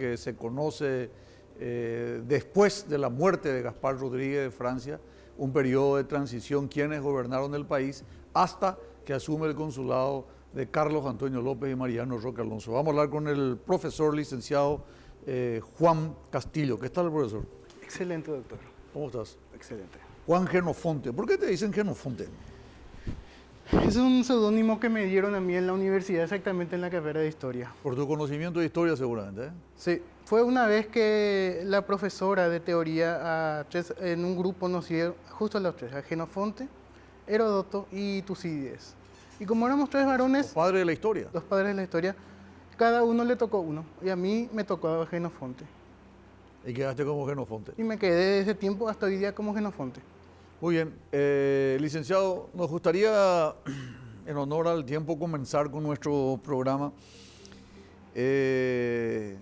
que se conoce después de la muerte de Gaspar Rodríguez de Francia, un periodo de transición, quienes gobernaron el país, hasta que asume el consulado de Carlos Antonio López y Mariano Roque Alonso. Vamos a hablar con el profesor licenciado Juan Castillo. ¿Qué tal, profesor? Excelente, doctor. ¿Cómo estás? Excelente. Juan Genofonte. ¿Por qué te dicen Genofonte? Es un seudónimo que me dieron a mí en la universidad, exactamente en la carrera de historia. Por tu conocimiento de historia, seguramente, ¿eh? Sí, fue una vez que la profesora de teoría en un grupo nos dio justo a los tres, a Genofonte, Heródoto y Tucídides. Y como éramos tres varones, Los padres de la historia. los padres de la historia, cada uno le tocó uno. Y a mí me tocó Genofonte. Y quedaste como Genofonte. Y me quedé de ese tiempo hasta hoy día como Genofonte. Muy bien. Licenciado, nos gustaría, en honor al tiempo, comenzar con nuestro programa.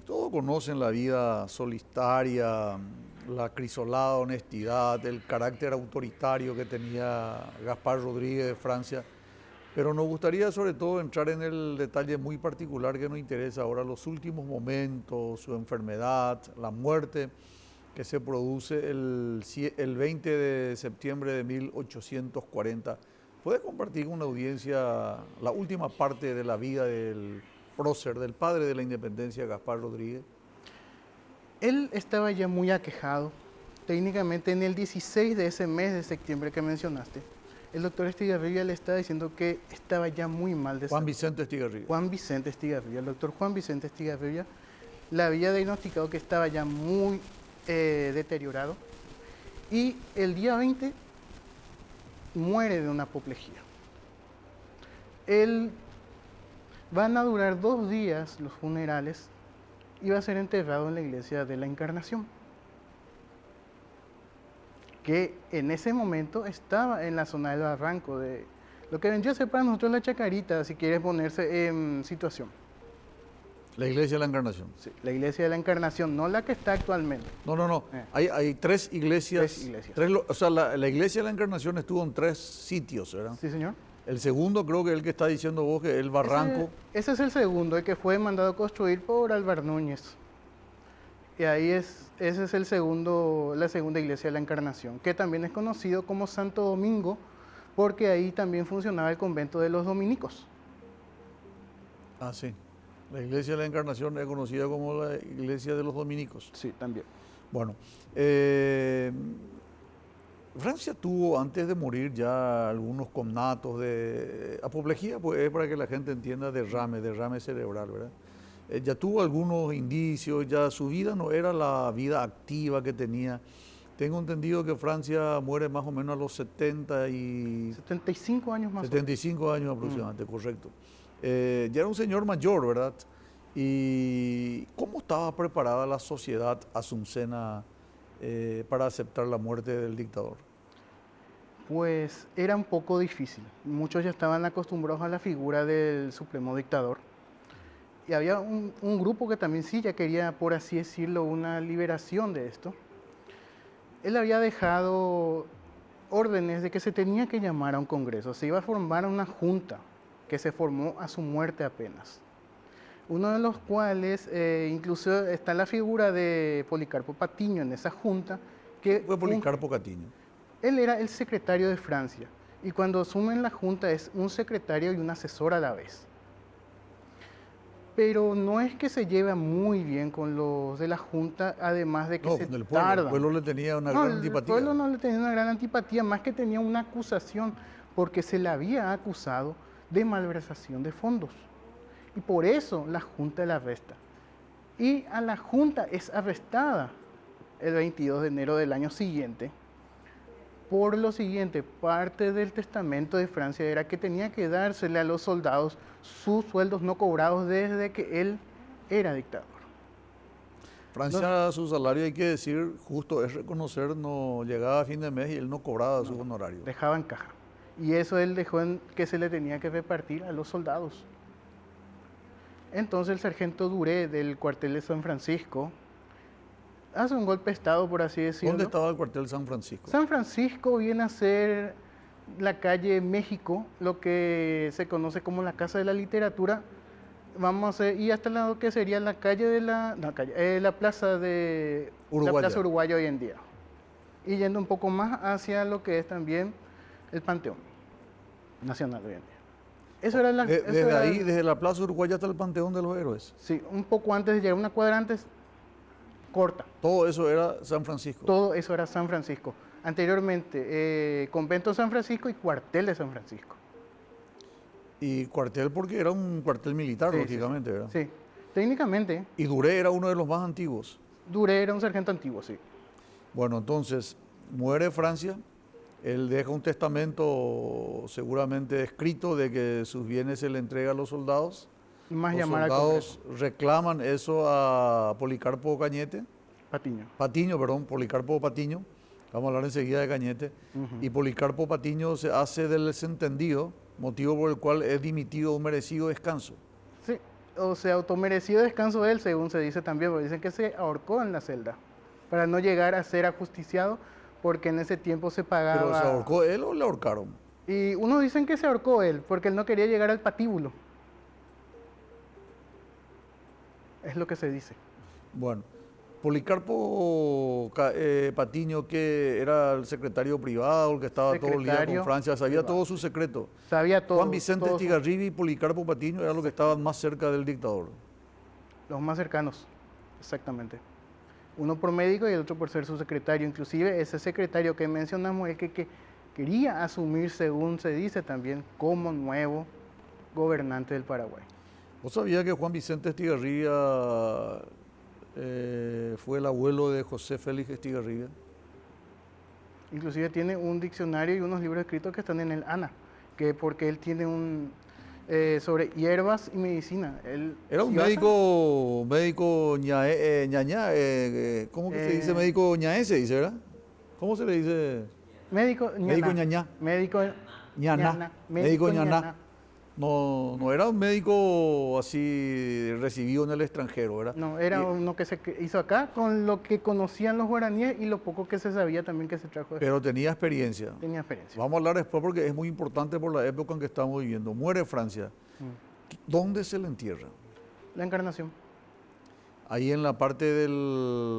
Todos conocen la vida solitaria, la acrisolada honestidad, el carácter autoritario que tenía Gaspar Rodríguez de Francia, pero nos gustaría sobre todo entrar en el detalle muy particular que nos interesa ahora, los últimos momentos, su enfermedad, la muerte que se produce el 20 de septiembre de 1840. ¿Puede compartir con la audiencia la última parte de la vida del prócer, del padre de la independencia, Gaspar Rodríguez? Él estaba ya muy aquejado. Técnicamente en el 16 de ese mes de septiembre que mencionaste, el doctor Estigarribia le estaba diciendo que estaba ya muy mal de salud. Juan Vicente Estigarribia. Juan Vicente Estigarribia. El doctor Juan Vicente Estigarribia le había diagnosticado que estaba ya muy deteriorado y el día 20 muere de una apoplejía. Van a durar 2 días los funerales y va a ser enterrado en la iglesia de la Encarnación, que en ese momento estaba en la zona del barranco, de lo que vendría a ser para nosotros la Chacarita, si quieres ponerse en situación. La iglesia de la Encarnación. Sí, la iglesia de la Encarnación, no la que está actualmente. No. Hay 3 iglesias. 3 iglesias. O sea, la iglesia de la Encarnación estuvo en 3 sitios, ¿verdad? Sí, señor. El segundo creo que es el que está diciendo vos, que es el barranco. Ese es el segundo, el que fue mandado a construir por Álvar Núñez. Y ese es la segunda iglesia de la Encarnación, que también es conocido como Santo Domingo, porque ahí también funcionaba el convento de los dominicos. Ah, sí. La iglesia de la Encarnación es conocida como la iglesia de los dominicos. Sí, también. Bueno, Francia tuvo antes de morir ya algunos connatos de apoplejía, pues es para que la gente entienda derrame cerebral, ¿verdad? Ya tuvo algunos indicios, ya su vida no era la vida activa que tenía. Tengo entendido que Francia muere más o menos a los 75 años más. 75 años aproximadamente, correcto. Ya era un señor mayor, ¿verdad? ¿Y cómo estaba preparada la sociedad asuncena para aceptar la muerte del dictador? Pues era un poco difícil. Muchos ya estaban acostumbrados a la figura del supremo dictador. Y había un grupo que también sí ya quería, por así decirlo, una liberación de esto. Él había dejado órdenes de que se tenía que llamar a un congreso. Se iba a formar una junta que se formó a su muerte apenas. Uno de los cuales, incluso está la figura de Policarpo Patiño en esa junta. ¿Qué fue Policarpo Patiño? Él era el secretario de Francia. Y cuando asumen la junta es un secretario y un asesor a la vez. Pero no es que se lleve muy bien con los de la Junta, además de que se tardan. El pueblo le tenía una gran antipatía. El pueblo no le tenía una gran antipatía, más que tenía una acusación, porque se le había acusado de malversación de fondos. Y por eso la Junta la arresta. Y a la Junta es arrestada el 22 de enero del año siguiente. Por lo siguiente, parte del testamento de Francia era que tenía que dársele a los soldados sus sueldos no cobrados desde que él era dictador. Francia, su salario, hay que decir, justo es reconocer, no llegaba a fin de mes y él no cobraba su honorario. Dejaba en caja. Y eso él dejó en que se le tenía que repartir a los soldados. Entonces el sargento Duré del cuartel de San Francisco hace un golpe de estado, por así decirlo. ¿Dónde estaba el cuartel de San Francisco? San Francisco viene a ser la calle México, lo que se conoce como la Casa de la Literatura, vamos a hacer, y hasta lo que sería la calle de la, no, la plaza de Uruguaya. la Plaza Uruguaya hoy en día. Y yendo un poco más hacia lo que es también el Panteón Nacional hoy en día. Eso era Desde ahí, desde la Plaza Uruguaya hasta el Panteón de los Héroes. Sí, un poco antes de llegar, una cuadra antes, corta. Todo eso era San Francisco. Todo eso era San Francisco. Anteriormente, Convento de San Francisco y Cuartel de San Francisco. Y cuartel porque era un cuartel militar, Sí, lógicamente, ¿verdad? Sí, técnicamente, Y Duré era uno de los más antiguos. Duré era un sargento antiguo, sí. Bueno, entonces, muere Francia, él deja un testamento seguramente escrito de que sus bienes se le entrega a los soldados. Más Los llamar al soldados Congreso. reclaman eso a Policarpo Cañete, Patiño, perdón, Policarpo Patiño. Vamos a hablar enseguida de Cañete. Y Policarpo Patiño se hace del desentendido, motivo por el cual es dimitido un merecido descanso. Sí, o sea, automerecido descanso él, según se dice también, porque dicen que se ahorcó en la celda para no llegar a ser ajusticiado, porque en ese tiempo se pagaba. ¿Pero se ahorcó él o le ahorcaron? Y unos dicen que se ahorcó él, porque él no quería llegar al patíbulo. Es lo que se dice. Bueno, Policarpo Patiño, que era el secretario privado, el que estaba todo el día con Francia, sabía todo su secreto. Sabía todo. Juan Vicente Estigarribia y Policarpo Patiño eran los que estaban más cerca del dictador. Los más cercanos, exactamente. Uno por médico y el otro por ser su secretario. Inclusive ese secretario que mencionamos es que quería asumir, según se dice también, como nuevo gobernante del Paraguay. ¿Vos sabías que Juan Vicente Estigarribia fue el abuelo de José Félix Estigarribia? Inclusive tiene un diccionario y unos libros escritos que están en el ANA, que porque él tiene un sobre hierbas y medicina. Él era un médico ñañá, ¿cómo que se dice médico ñaé se dice, verdad? ¿Cómo se le dice? Médico ñañá. Médico ñaná. Médico ñaná. No era un médico así recibido en el extranjero, ¿verdad? No, era uno que se hizo acá con lo que conocían los guaraníes y lo poco que se sabía también que se trajo. Pero tenía experiencia. Tenía experiencia. Vamos a hablar después porque es muy importante por la época en que estamos viviendo. Muere Francia. ¿Dónde se le entierra? La Encarnación. Ahí en la parte de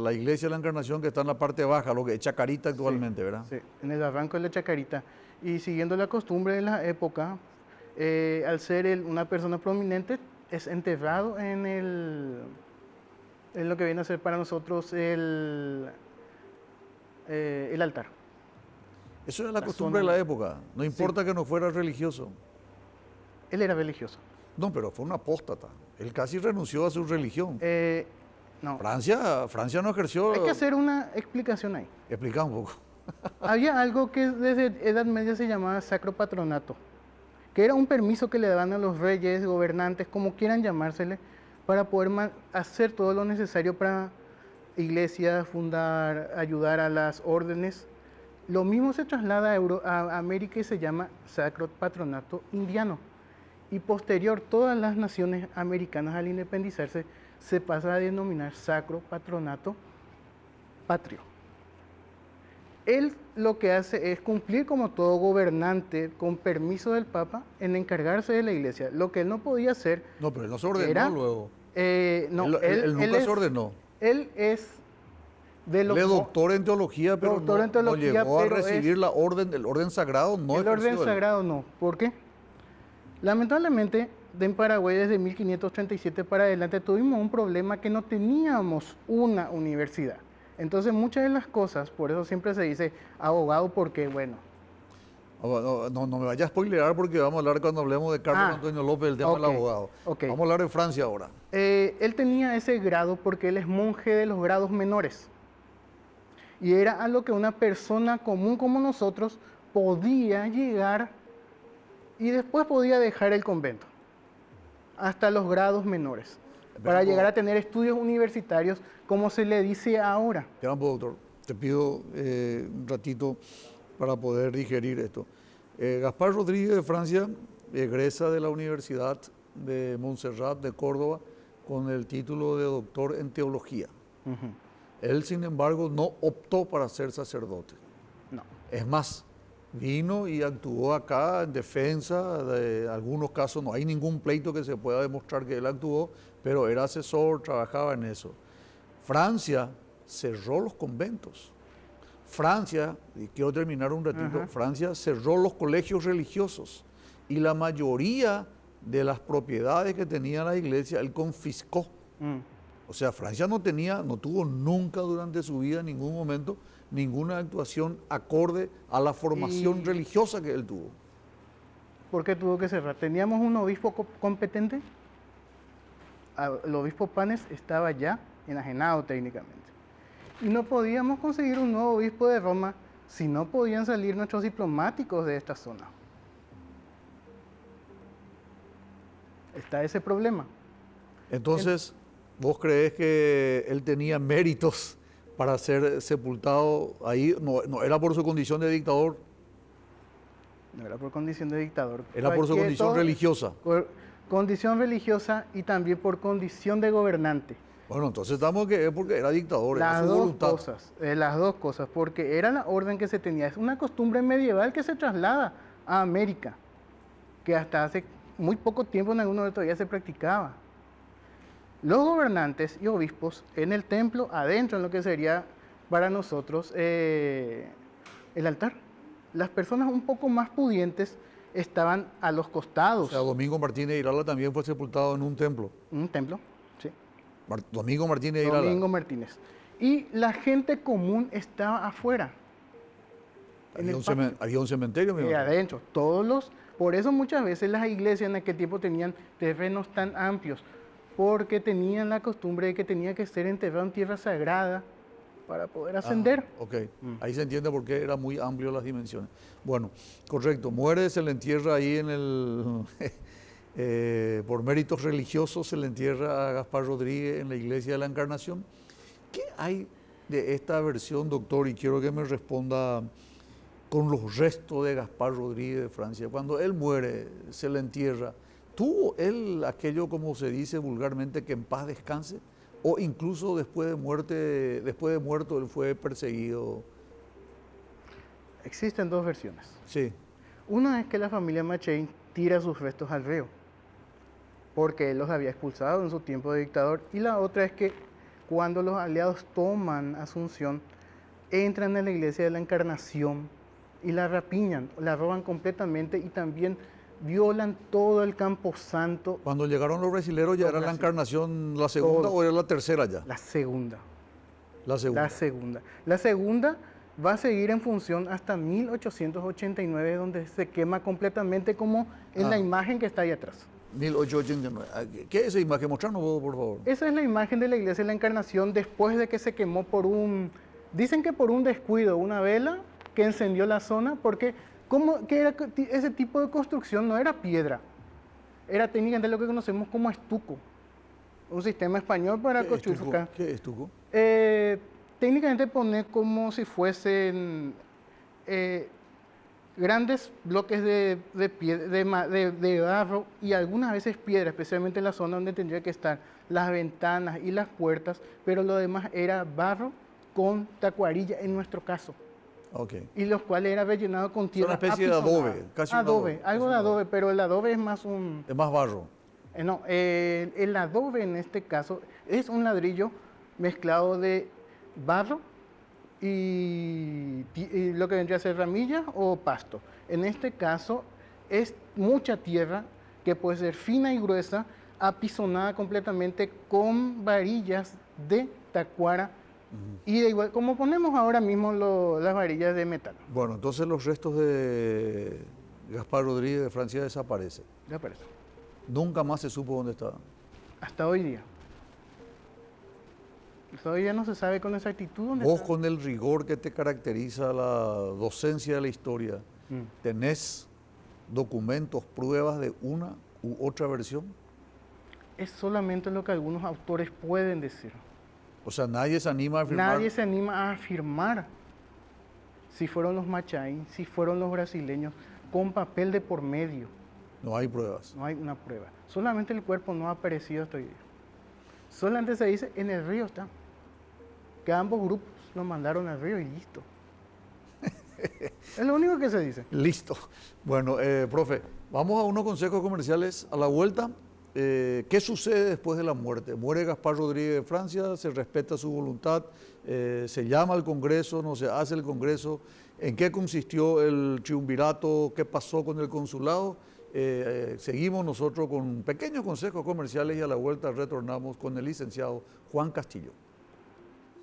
la iglesia de la Encarnación, que está en la parte baja, lo que es Chacarita actualmente, sí, ¿verdad? Sí, en el barranco de la Chacarita. Y siguiendo la costumbre de la época, al ser una persona prominente, es enterrado en lo que viene a ser para nosotros el altar. Eso era la costumbre de la época, no importa que no fuera religioso. Él era religioso. No, pero fue un apóstata. Él casi renunció a su religión. No. Francia no ejerció... Hay que hacer una explicación ahí. Explica un poco. Había algo que desde Edad Media se llamaba sacro patronato, que era un permiso que le daban a los reyes, gobernantes, como quieran llamársele, para poder hacer todo lo necesario para iglesias, fundar, ayudar a las órdenes. Lo mismo se traslada a América y se llama sacro patronato indiano. Y posterior, todas las naciones americanas al independizarse se pasa a denominar sacro patronato patrio. Él lo que hace es cumplir como todo gobernante, con permiso del Papa, en encargarse de la iglesia. Lo que él no podía hacer... No, pero él no se ordenó luego. No, él nunca se ordenó. Él es de los... Él es doctor en teología, pero no llegó a recibir el orden sagrado. No el orden sagrado no. ¿Por qué? Lamentablemente, en Paraguay desde 1537 para adelante tuvimos un problema que no teníamos una universidad. Entonces muchas de las cosas, por eso siempre se dice abogado porque, bueno. No me vayas a spoilear porque vamos a hablar cuando hablemos de Carlos Antonio López, el tema del abogado. Okay. Vamos a hablar de Francia ahora. Él tenía ese grado porque él es monje de los grados menores. Y era a lo que una persona común como nosotros podía llegar y después podía dejar el convento hasta los grados menores. Para llegar a tener estudios universitarios, como se le dice ahora. Doctor, te pido un ratito para poder digerir esto. Gaspar Rodríguez de Francia egresa de la Universidad de Montserrat de Córdoba con el título de doctor en teología. Él, sin embargo, no optó para ser sacerdote. No. Es más, vino y actuó acá en defensa de algunos casos. No hay ningún pleito que se pueda demostrar que él actuó, pero era asesor, trabajaba en eso. Francia cerró los conventos. Francia, y quiero terminar un ratito, Francia cerró los colegios religiosos y la mayoría de las propiedades que tenía la iglesia él confiscó. O sea, Francia no tuvo nunca durante su vida en ningún momento ninguna actuación acorde a la formación religiosa que él tuvo. ¿Por qué tuvo que cerrar? ¿Teníamos un obispo competente? El obispo Panes estaba ya enajenado técnicamente. Y no podíamos conseguir un nuevo obispo de Roma si no podían salir nuestros diplomáticos de esta zona. Está ese problema. Entonces, ¿vos creés que él tenía méritos para ser sepultado ahí? No era por su condición de dictador. No era por condición de dictador. Era por su condición religiosa. Por condición religiosa y también por condición de gobernante. Bueno, entonces estamos que es porque era dictador, era su voluntad. Las dos cosas, porque era la orden que se tenía. Es una costumbre medieval que se traslada a América, que hasta hace muy poco tiempo en algunos todavía se practicaba. Los gobernantes y obispos en el templo, adentro en lo que sería para nosotros el altar. Las personas un poco más pudientes estaban a los costados. O sea, Domingo Martínez de Irala también fue sepultado en un templo. Un templo, sí. Domingo Martínez de Irala. Domingo Martínez. Y la gente común estaba afuera. Había un cementerio, mi adentro. Por eso muchas veces las iglesias en aquel tiempo tenían terrenos tan amplios, porque tenían la costumbre de que tenía que ser enterrado en tierra sagrada para poder ascender. Ok, ahí se entiende por qué era muy amplio las dimensiones. Bueno, correcto, muere, se le entierra ahí en el... por méritos religiosos se le entierra a Gaspar Rodríguez en la Iglesia de la Encarnación. ¿Qué hay de esta versión, doctor? Y quiero que me responda con los restos de Gaspar Rodríguez de Francia. Cuando él muere, se le entierra. ¿Tuvo él aquello, como se dice vulgarmente, que en paz descanse? ¿O incluso después de muerto, él fue perseguido? Existen dos versiones. Sí. Una es que la familia Machain tira sus restos al río, porque él los había expulsado en su tiempo de dictador. Y la otra es que cuando los aliados toman Asunción, entran en la Iglesia de la Encarnación y la rapiñan, la roban completamente y también violan todo el Camposanto. Cuando llegaron los brasileros, ¿ya era la Encarnación la segunda o era la tercera ya? La segunda. La segunda. La segunda. La segunda va a seguir en función hasta 1889, donde se quema completamente como en la imagen que está ahí atrás. 1889. ¿Qué es esa imagen? Mostrarnos, por favor. Esa es la imagen de la Iglesia de la Encarnación después de que se quemó dicen que por un descuido, una vela que encendió la zona, porque ese tipo de construcción no era piedra, era técnicamente lo que conocemos como estuco, un sistema español para construir su casa. ¿Qué es estuco? Técnicamente pone como si fuesen grandes bloques de barro y algunas veces piedra, especialmente en la zona donde tendría que estar las ventanas y las puertas, pero lo demás era barro con tacuarilla en nuestro caso. Okay. Y los cuales era rellenado con tierra. Una especie de adobe, casi adobe, algo de adobe, pero el adobe es más es más barro. No, el adobe en este caso es un ladrillo mezclado de barro y lo que vendría a ser ramilla o pasto. En este caso es mucha tierra que puede ser fina y gruesa, apisonada completamente con varillas de tacuara. Y de igual, como ponemos ahora mismo las varillas de metal. Bueno, entonces los restos de Gaspar Rodríguez de Francia desaparecen. Desaparecen. Nunca más se supo dónde estaba. Hasta hoy día. Hasta hoy día no se sabe con exactitud dónde Vos, está. con el rigor que te caracteriza la docencia de la historia, ¿tenés documentos, pruebas de una u otra versión? Es solamente lo que algunos autores pueden decir. O sea, nadie se anima a afirmar. Nadie se anima a afirmar si fueron los Machain, si fueron los brasileños, con papel de por medio. No hay pruebas. No hay una prueba. Solamente el cuerpo no ha aparecido hasta hoy día. Solamente se dice, en el río está. Que ambos grupos lo mandaron al río y listo. Es lo único que se dice. Listo. Bueno, profe, vamos a unos consejos comerciales a la vuelta. ¿Qué sucede después de la muerte? Muere Gaspar Rodríguez de Francia, se respeta su voluntad, se llama al Congreso, no se hace el Congreso. ¿En qué consistió el triunvirato? ¿Qué pasó con el consulado? Seguimos nosotros con pequeños consejos comerciales y a la vuelta retornamos con el licenciado Juan Castillo.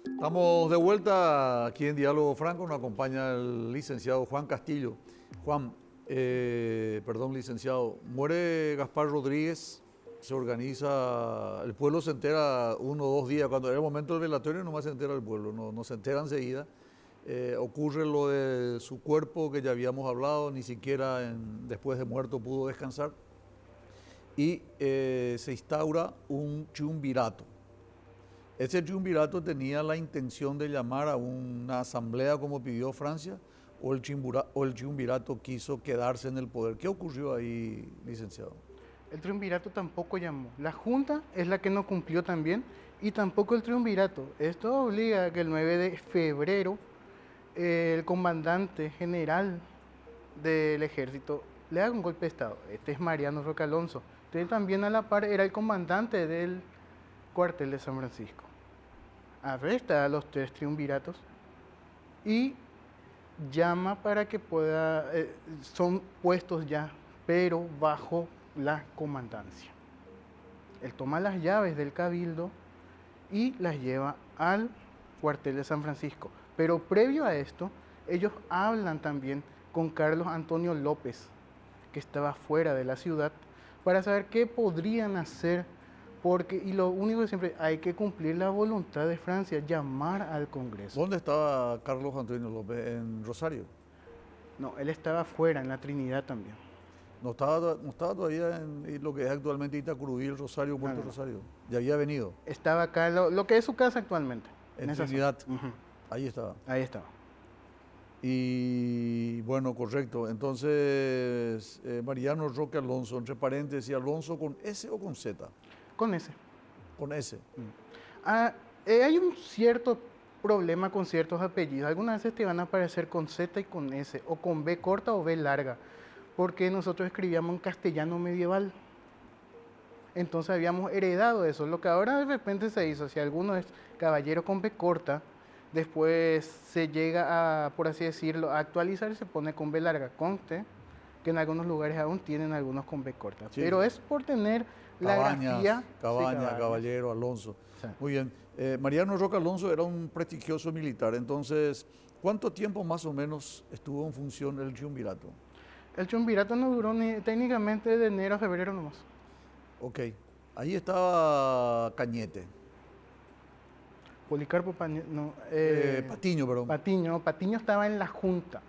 Estamos de vuelta aquí en Diálogo Franco, nos acompaña el licenciado Juan Castillo. Juan, perdón, licenciado, muere Gaspar Rodríguez, se organiza, el pueblo se entera 1 o 2 días, cuando era el momento del velatorio nomás se entera el pueblo, no se entera enseguida. Ocurre lo de su cuerpo que ya habíamos hablado, ni siquiera después de muerto pudo descansar. Y se instaura un triunvirato. Ese triunvirato tenía la intención de llamar a una asamblea como pidió Francia, o el triunvirato quiso quedarse en el poder. ¿Qué ocurrió ahí, licenciado? El triunvirato tampoco llamó. La Junta es la que no cumplió también y tampoco el triunvirato. Esto obliga a que el 9 de febrero el comandante general del ejército le haga un golpe de Estado. Este es Mariano Roque Alonso. Entonces también a la par era el comandante del cuartel de San Francisco. Arresta a los 3 triunviratos y llama para que son puestos ya, pero bajo la comandancia. Él toma las llaves del cabildo y las lleva al cuartel de San Francisco. Pero previo a esto, ellos hablan también con Carlos Antonio López, que estaba fuera de la ciudad, para saber qué podrían hacer, y lo único que siempre hay que cumplir la voluntad de Francia, llamar al Congreso. ¿Dónde estaba Carlos Antonio López? ¿En Rosario? No, él estaba fuera, en la Trinidad también. No estaba todavía en lo que es actualmente Itacurubí, Rosario, Puerto Rosario. Ya había venido. Estaba acá, lo que es su casa actualmente. En Trinidad. Uh-huh. Ahí estaba. Ahí estaba. Y bueno, correcto. Entonces, Mariano Roque Alonso, entre paréntesis, Alonso con S o con Z. Con S. Con S. Hay un cierto problema con ciertos apellidos. Algunas veces te van a aparecer con Z y con S, o con B corta o B larga, porque nosotros escribíamos en castellano medieval. Entonces habíamos heredado eso. Lo que ahora de repente se hizo, si alguno es caballero con B corta, después se llega a, por así decirlo, a actualizar y se pone con B larga. Conste que en algunos lugares aún tienen algunos con B corta. Sí. Pero es por tener la grafía. Cabañas, sí, Caballero, Alonso. Sí. Muy bien. Mariano Roque Alonso era un prestigioso militar. Entonces, ¿cuánto tiempo más o menos estuvo en función el triunvirato? El triunvirato no duró técnicamente de enero a febrero nomás. Ok. Ahí estaba Cañete. Policarpo Patiño, perdón. Patiño estaba en la Junta.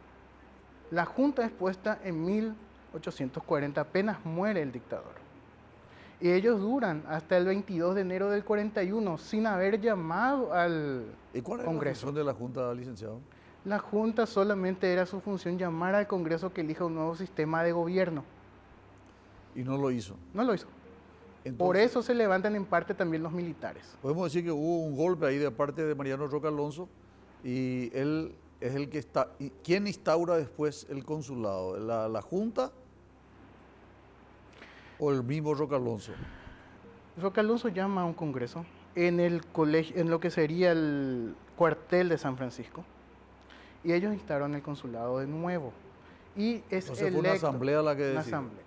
La Junta es puesta en 1840, apenas muere el dictador. Y ellos duran hasta el 22 de enero del 41 sin haber llamado al Congreso. ¿Y cuál era la función de la Junta, licenciado? La Junta solamente era su función llamar al Congreso que elija un nuevo sistema de gobierno. ¿Y no lo hizo? No lo hizo. Entonces, por eso se levantan en parte también los militares. Podemos decir que hubo un golpe ahí de parte de Mariano Roque Alonso y él es el que está... ¿Quién instaura después el consulado? ¿La Junta o el mismo Roque Alonso? Roque Alonso llama a un congreso en el colegio, en lo que sería el cuartel de San Francisco, y ellos instauraron el consulado de nuevo. Y es Entonces fue una asamblea la que decidió. Una asamblea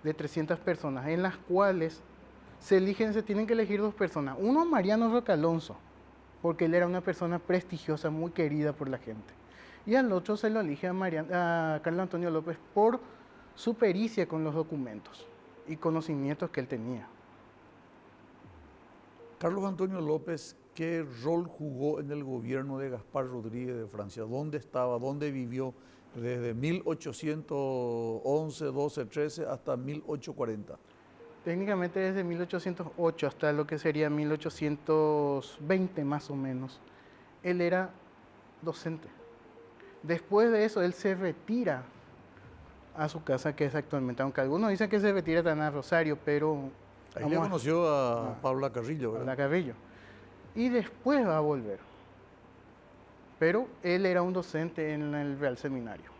de 300 personas, en las cuales se tienen que elegir 2 personas. Uno, Mariano Roque Alonso, porque él era una persona prestigiosa, muy querida por la gente. Y al otro se lo elige a Carlos Antonio López por su pericia con los documentos y conocimientos que él tenía. Carlos Antonio López, ¿qué rol jugó en el gobierno de Gaspar Rodríguez de Francia? ¿Dónde estaba? ¿Dónde vivió? Desde 1811, 12, 13 hasta 1840. Técnicamente desde 1808 hasta lo que sería 1820 más o menos. Él era docente. Después de eso, él se retira a su casa, que es actualmente, aunque algunos dicen que se retira a Rosario, pero... Ahí le conoció a Paula Carrillo, ¿verdad? Paula Carrillo. Y después va a volver. pero él era un docente en el Real Seminario.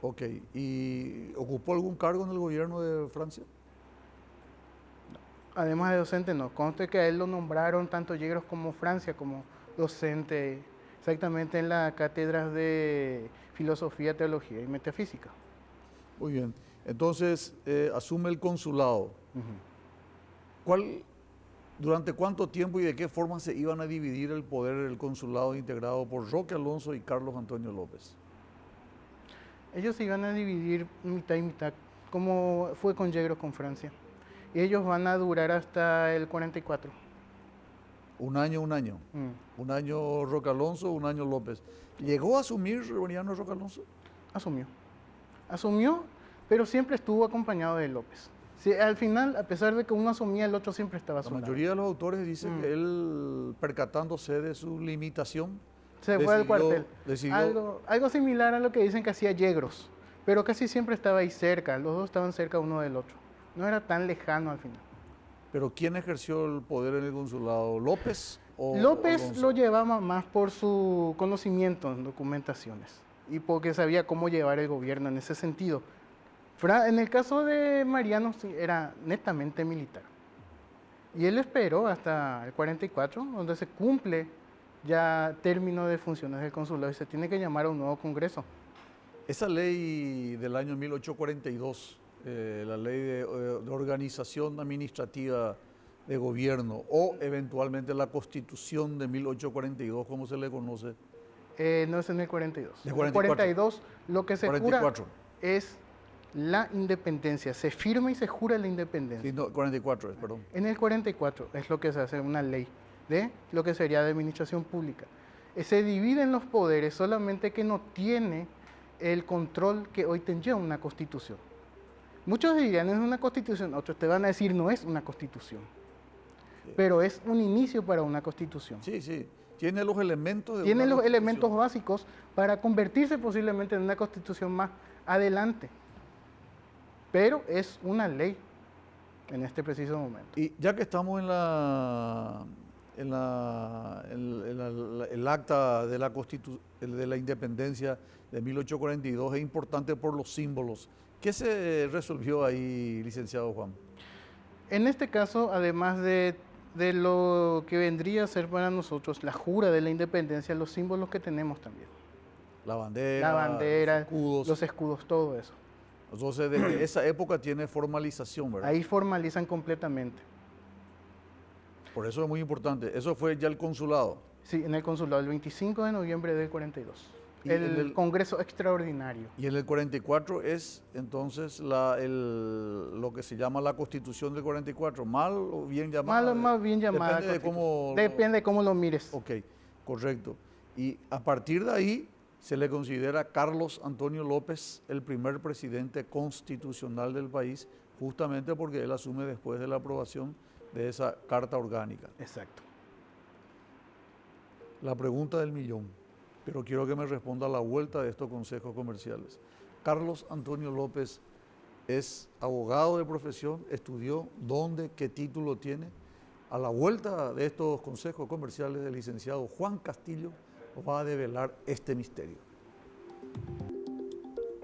Ok, ¿y ocupó algún cargo en el gobierno de Francia? Además de docente, no. Conste que a él lo nombraron tanto Yegros como Francia como docente, exactamente en la cátedra de Filosofía, Teología y Metafísica. Muy bien, entonces asume el consulado. ¿Cuál, durante cuánto tiempo y de qué forma se iban a dividir el poder del consulado integrado por Roque Alonso y Carlos Antonio López? Ellos se iban a dividir mitad y mitad, como fue con Yegros con Francia. Y ellos van a durar hasta el 44. Un año, un año. Un año Roque Alonso, un año López. ¿Llegó a asumir Mariano Roque Alonso? Asumió, pero siempre estuvo acompañado de López. Sí, al final, a pesar de que uno asumía, el otro siempre estaba a su La lado. mayoría de los autores dicen que él, percatándose de su limitación, Se fue al cuartel. decidió... Algo similar a lo que dicen que hacía Yegros, pero casi siempre estaba ahí cerca, los dos estaban cerca uno del otro. No era tan lejano al final. ¿Pero quién ejerció el poder en el consulado? ¿López o López Alonso? lo llevaba más por su conocimiento en documentaciones y porque sabía cómo llevar el gobierno en ese sentido. En el caso de Mariano sí, era netamente militar. Y él esperó hasta el 44, donde se cumple ya término de funciones del consulado y se tiene que llamar a un nuevo congreso. Esa ley del año 1842, la ley de organización administrativa de gobierno, o eventualmente la constitución de 1842, como se le conoce. No es en el 42. De En el 42 lo que se 44. jura es la independencia. Se firma y se jura la independencia. Sí, no, 44 es, perdón. En el 44 es lo que se hace una ley de lo que sería de administración pública. Se dividen los poderes, solamente que no tiene el control que hoy tendría una constitución. Muchos dirían es una constitución, otros te van a decir no es una constitución, pero es un inicio para una constitución. Sí, sí, tiene los elementos de Tiene una los elementos constitución. básicos para convertirse posiblemente en una constitución más adelante, pero es una ley en este preciso momento. Y ya que estamos en el acta de de la independencia de 1842, es importante por los símbolos. ¿Qué se resolvió ahí, licenciado Juan? En este caso, además de lo que vendría a ser para nosotros la jura de la independencia, los símbolos que tenemos también. La bandera, los escudos, todo eso. Entonces, desde esa época tiene formalización, ¿verdad? Ahí formalizan completamente. Por eso es muy importante. Eso fue ya el consulado. Sí, en el consulado, el 25 de noviembre del 42. El Congreso Extraordinario. Y en el 44 es entonces lo que se llama la Constitución del 44. ¿Mal o bien llamada? Mal o bien llamada. Depende de cómo lo mires. Ok, correcto. Y a partir de ahí se le considera Carlos Antonio López el primer presidente constitucional del país, justamente porque él asume después de la aprobación de esa Carta Orgánica. Exacto. La pregunta del millón, pero quiero que me responda a la vuelta de estos consejos comerciales. Carlos Antonio López es abogado de profesión, estudió, ¿dónde, qué título tiene? A la vuelta de estos consejos comerciales, el licenciado Juan Castillo va a develar este misterio.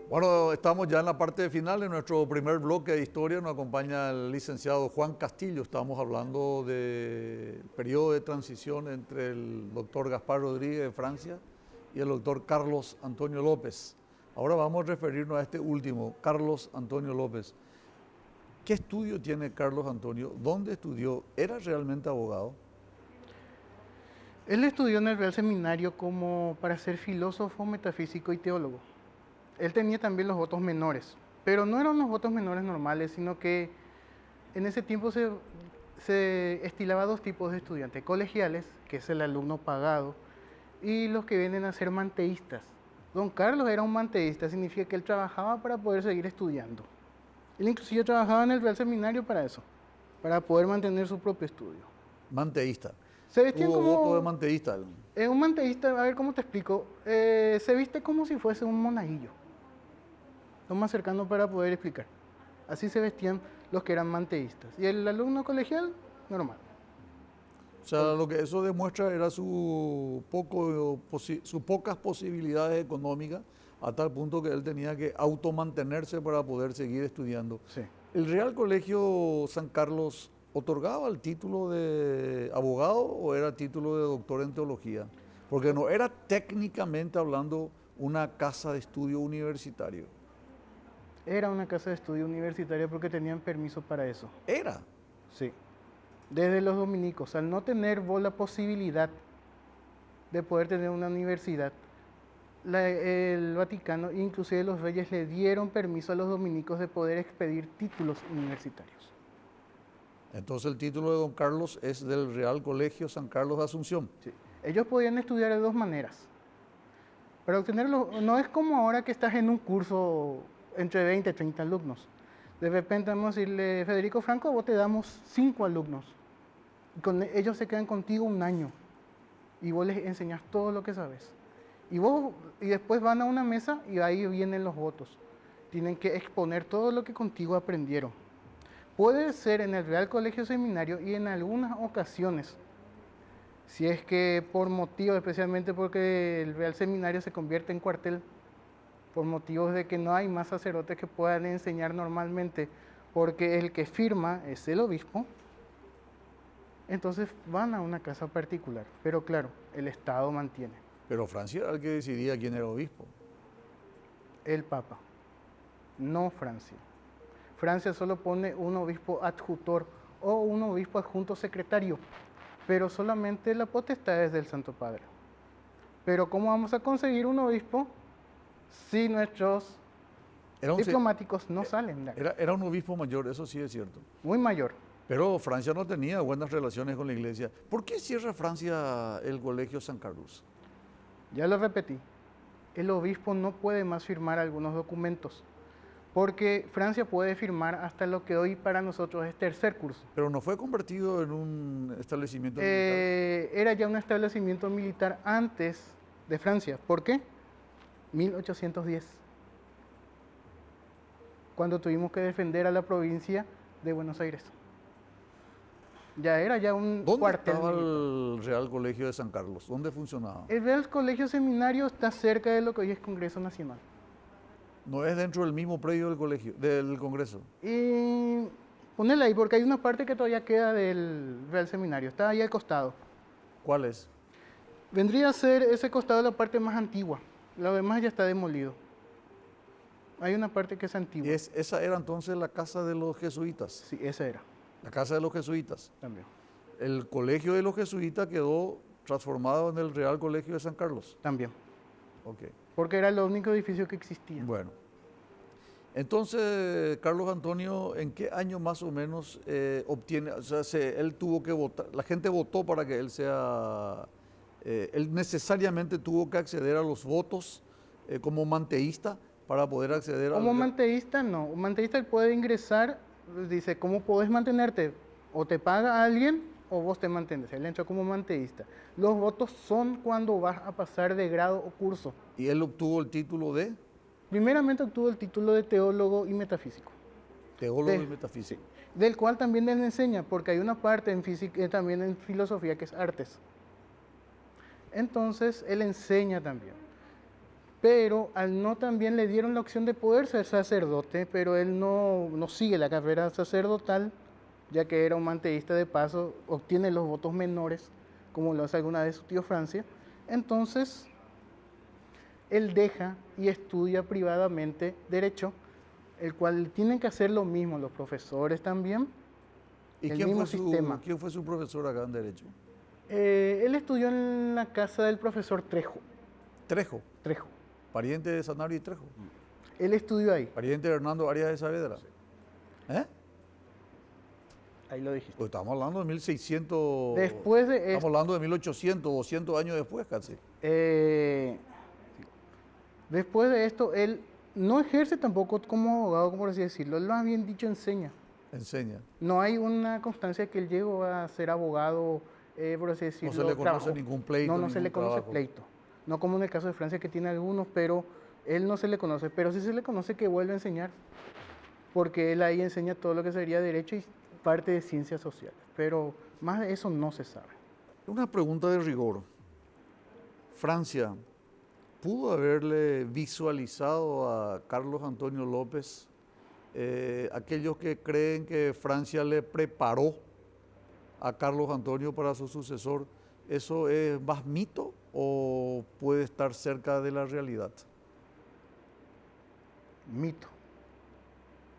Bueno, estamos ya en la parte final de nuestro primer bloque de historia. Nos acompaña el licenciado Juan Castillo. Estamos hablando del periodo de transición entre el doctor Gaspar Rodríguez de Francia y el doctor Carlos Antonio López. Ahora vamos a referirnos a este último, Carlos Antonio López. ¿Qué estudio tiene Carlos Antonio? ¿Dónde estudió? ¿Era realmente abogado? Él estudió en el Real Seminario como para ser filósofo, metafísico y teólogo. Él tenía también los votos menores, pero no eran los votos menores normales, sino que en ese tiempo se estilaba dos tipos de estudiantes, colegiales, que es el alumno pagado, y los que vienen a ser manteístas. Don Carlos era un manteísta, significa que él trabajaba para poder seguir estudiando. Él inclusive trabajaba en el Real Seminario para eso, para poder mantener su propio estudio. Manteísta. Se vestían Hubo como voto de manteísta. un manteísta, a ver cómo te explico, se viste como si fuese un monaguillo. Lo más cercano para poder explicar. Así se vestían los que eran manteístas. Y el alumno colegial, normal. O sea, lo que eso demuestra era sus pocas posibilidades económicas, a tal punto que él tenía que automantenerse para poder seguir estudiando. Sí. ¿El Real Colegio San Carlos otorgaba el título de abogado o era título de doctor en teología? Porque no era técnicamente hablando una casa de estudio universitario. Era una casa de estudio universitaria porque tenían permiso para eso. Era. Sí. Desde los dominicos, al no tener vos la posibilidad de poder tener una universidad, el Vaticano, inclusive los reyes, le dieron permiso a los dominicos de poder expedir títulos universitarios. Entonces el título de don Carlos es del Real Colegio San Carlos de Asunción. Sí. Ellos podían estudiar de dos maneras. Para obtenerlo, no es como ahora que estás en un curso entre 20 y 30 alumnos. De repente vamos a decirle, Federico Franco, vos te damos 5 alumnos. Ellos se quedan contigo un año y vos les enseñas todo lo que sabes. Y después van a una mesa y ahí vienen los votos. Tienen que exponer todo lo que contigo aprendieron. Puede ser en el Real Colegio Seminario y en algunas ocasiones, si es que por motivo, especialmente porque el Real Seminario se convierte en cuartel, por motivos de que no hay más sacerdotes que puedan enseñar normalmente, porque el que firma es el obispo, entonces van a una casa particular. Pero claro, el Estado mantiene. Pero Francia era el que decidía quién era obispo. El Papa, no Francia. Francia solo pone un obispo adjutor o un obispo adjunto secretario, pero solamente la potestad es del Santo Padre. Pero ¿cómo vamos a conseguir un obispo si nuestros diplomáticos no salen de acá? Era un obispo mayor, eso sí es cierto. Muy mayor. Pero Francia no tenía buenas relaciones con la iglesia. ¿Por qué cierra Francia el Colegio San Carlos? Ya lo repetí. El obispo no puede más firmar algunos documentos, porque Francia puede firmar hasta lo que hoy para nosotros es tercer curso. Pero no fue convertido en un establecimiento militar. Era ya un establecimiento militar antes de Francia. ¿Por qué? 1810. Cuando tuvimos que defender a la provincia de Buenos Aires. Ya era ya un cuartel ¿Dónde estaba militar. el Real Colegio de San Carlos? ¿Dónde funcionaba? El Real Colegio Seminario está cerca de lo que hoy es Congreso Nacional. No es dentro del mismo predio del colegio, del Congreso. Y ponele ahí, porque hay una parte que todavía queda del Real Seminario. Está ahí al costado. ¿Cuál es? Vendría a ser ese costado la parte más antigua. Lo demás ya está demolido. Hay una parte que es antigua. Y esa era entonces la casa de los jesuitas. Sí, esa era La casa de los jesuitas. también. El colegio de los jesuitas quedó transformado en el Real Colegio de San Carlos. También. Ok. Porque era el único edificio que existía. Bueno. Entonces, Carlos Antonio, ¿en qué año más o menos obtiene, o sea, él tuvo que votar, la gente votó para que él sea, él necesariamente tuvo que acceder a los votos como manteísta para poder acceder Como al... manteísta, no. Un manteísta él puede ingresar, dice, ¿cómo podés mantenerte? O te paga alguien o vos te mantienes. Él entra como manteísta. Los votos son cuando vas a pasar de grado o curso. Y él obtuvo el título de Primeramente obtuvo el título de teólogo y metafísico. teólogo y metafísico. Del cual también él enseña, porque hay una parte en física, también en filosofía que es artes. Entonces él enseña también. Pero al no también le dieron la opción de poder ser sacerdote, pero él no sigue la carrera sacerdotal, ya que era un manteísta de paso, obtiene los votos menores, como lo hace alguna vez su tío Francia. Entonces él deja y estudia privadamente Derecho, el cual tienen que hacer lo mismo los profesores también. ¿Y el quién mismo fue, sistema. quién fue su profesor acá en Derecho? Él estudió en la casa del profesor Trejo. Trejo, Trejo. pariente de Sanabria y Trejo, Él estudió ahí. pariente de Hernando Arias de Saavedra. ¿Eh? Ahí lo dijiste. Pues estamos hablando de 1600, Después de estamos esto, hablando de 1800, 200 años después casi. después de esto, él no ejerce tampoco como abogado, como por así decirlo. Él más bien dicho enseña. Enseña. No hay una constancia que él llegó a ser abogado, por así decirlo. No se le conoce trabajó. ningún pleito. No se le ningún conoce trabajo. pleito. No como en el caso de Francia que tiene algunos, pero él no se le conoce. Pero sí se le conoce que vuelve a enseñar, porque él ahí enseña todo lo que sería derecho y parte de ciencias sociales. Pero más de eso no se sabe. Una pregunta de rigor. Francia, ¿pudo haberle visualizado a Carlos Antonio López? Aquellos que creen que Francia le preparó a Carlos Antonio para su sucesor, ¿eso es más mito o puede estar cerca de la realidad? Mito,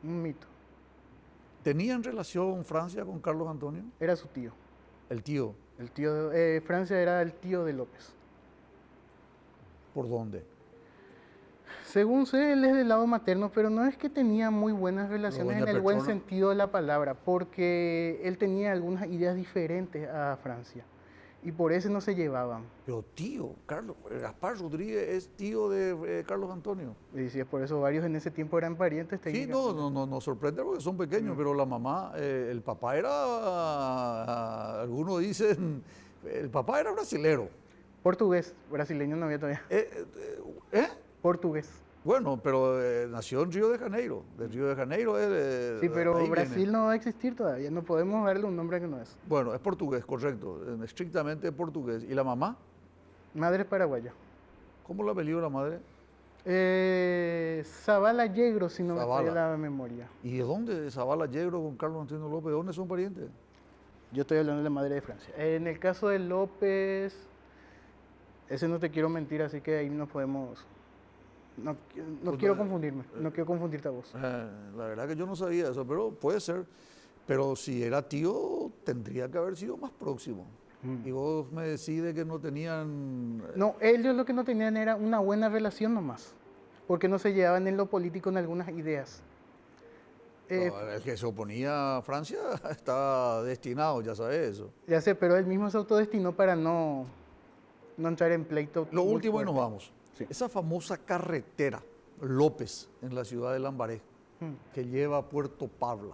un mito. ¿Tenían relación Francia con Carlos Antonio? Era su tío. El tío. Francia era el tío de López. ¿Por dónde? Según sé, él es del lado materno, pero no es que tenía muy buenas relaciones en doña el buen Petrona. sentido de la palabra, porque él tenía algunas ideas diferentes a Francia y por eso no se llevaban. Pero tío, Carlos, Gaspar Rodríguez es tío de Carlos Antonio. Y si es por eso varios en ese tiempo eran parientes Sí, técnicamente. no sorprende porque son pequeños, pero la mamá, el papá era, algunos dicen, el papá era brasilero. Portugués, brasileño no había todavía. Portugués. Bueno, pero nació en Río de Janeiro. De Río de Janeiro Sí, pero ahí Brasil viene. no va a existir todavía, no podemos darle un nombre que no es. Bueno, es portugués, correcto, estrictamente portugués. ¿Y la mamá? Madre paraguaya. ¿Cómo la apellido de la madre? Zavala Yegro, si no me Zavala. falla la memoria. ¿Y de dónde Zavala Yegro con Carlos Antonio López? ¿De dónde son parientes? Yo estoy hablando de la madre de Francia. En el caso de López, ese no te quiero mentir, así que ahí nos podemos... No Pues, quiero confundirme, no quiero confundirte a vos. La verdad que yo no sabía eso, pero puede ser. Pero si era tío, tendría que haber sido más próximo. Y vos me decís de que no tenían... No, ellos lo que no tenían era una buena relación nomás, porque no se llevaban en lo político en algunas ideas. El que se oponía a Francia estaba destinado, ya sabes eso. Ya sé, pero él mismo se autodestinó para no entrar en pleito. Lo muy último y nos fuerte. vamos. Sí. Esa famosa carretera López en la ciudad de Lambaré, que lleva a Puerto Pabla.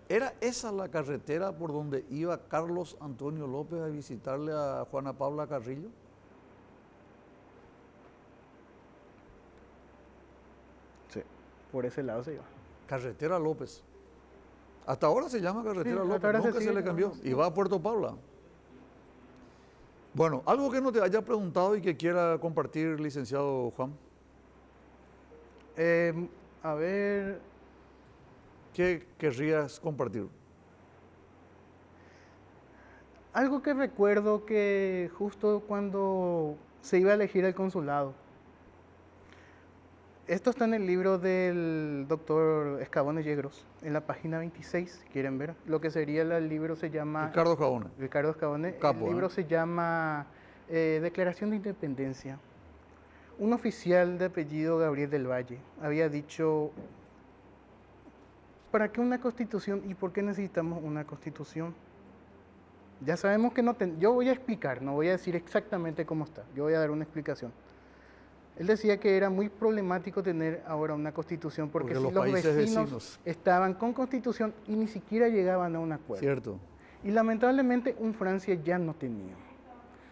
¿Era esa la carretera por donde iba Carlos Antonio López a visitarle a Juana Paula Carrillo? Sí, por ese lado se iba. Carretera López. Hasta ahora se llama Carretera Sí, hasta López, ahora se nunca se sigue le cambió. llamando, Y sí. va a Puerto Paula. Bueno, algo que no te haya preguntado y que quiera compartir, licenciado Juan. A ver, ¿Qué querrías compartir? algo que recuerdo que justo cuando se iba a elegir el consulado, esto está en el libro del doctor Escabone Yegros, en la página 26, si quieren ver. Lo que sería el libro se llama... Ricardo Jabona. Ricardo Escabone. Capo, El libro ¿eh? se llama Declaración de Independencia. Un oficial de apellido Gabriel del Valle había dicho, ¿para qué una constitución y por qué necesitamos una constitución? Ya sabemos que no... Yo voy a explicar, no voy a decir exactamente cómo está, yo voy a dar una explicación. Él decía que era muy problemático tener ahora una constitución porque Porque si los los países vecinos vecinos. estaban con constitución y ni siquiera llegaban a un acuerdo. Cierto. Y lamentablemente un Francia ya no tenía.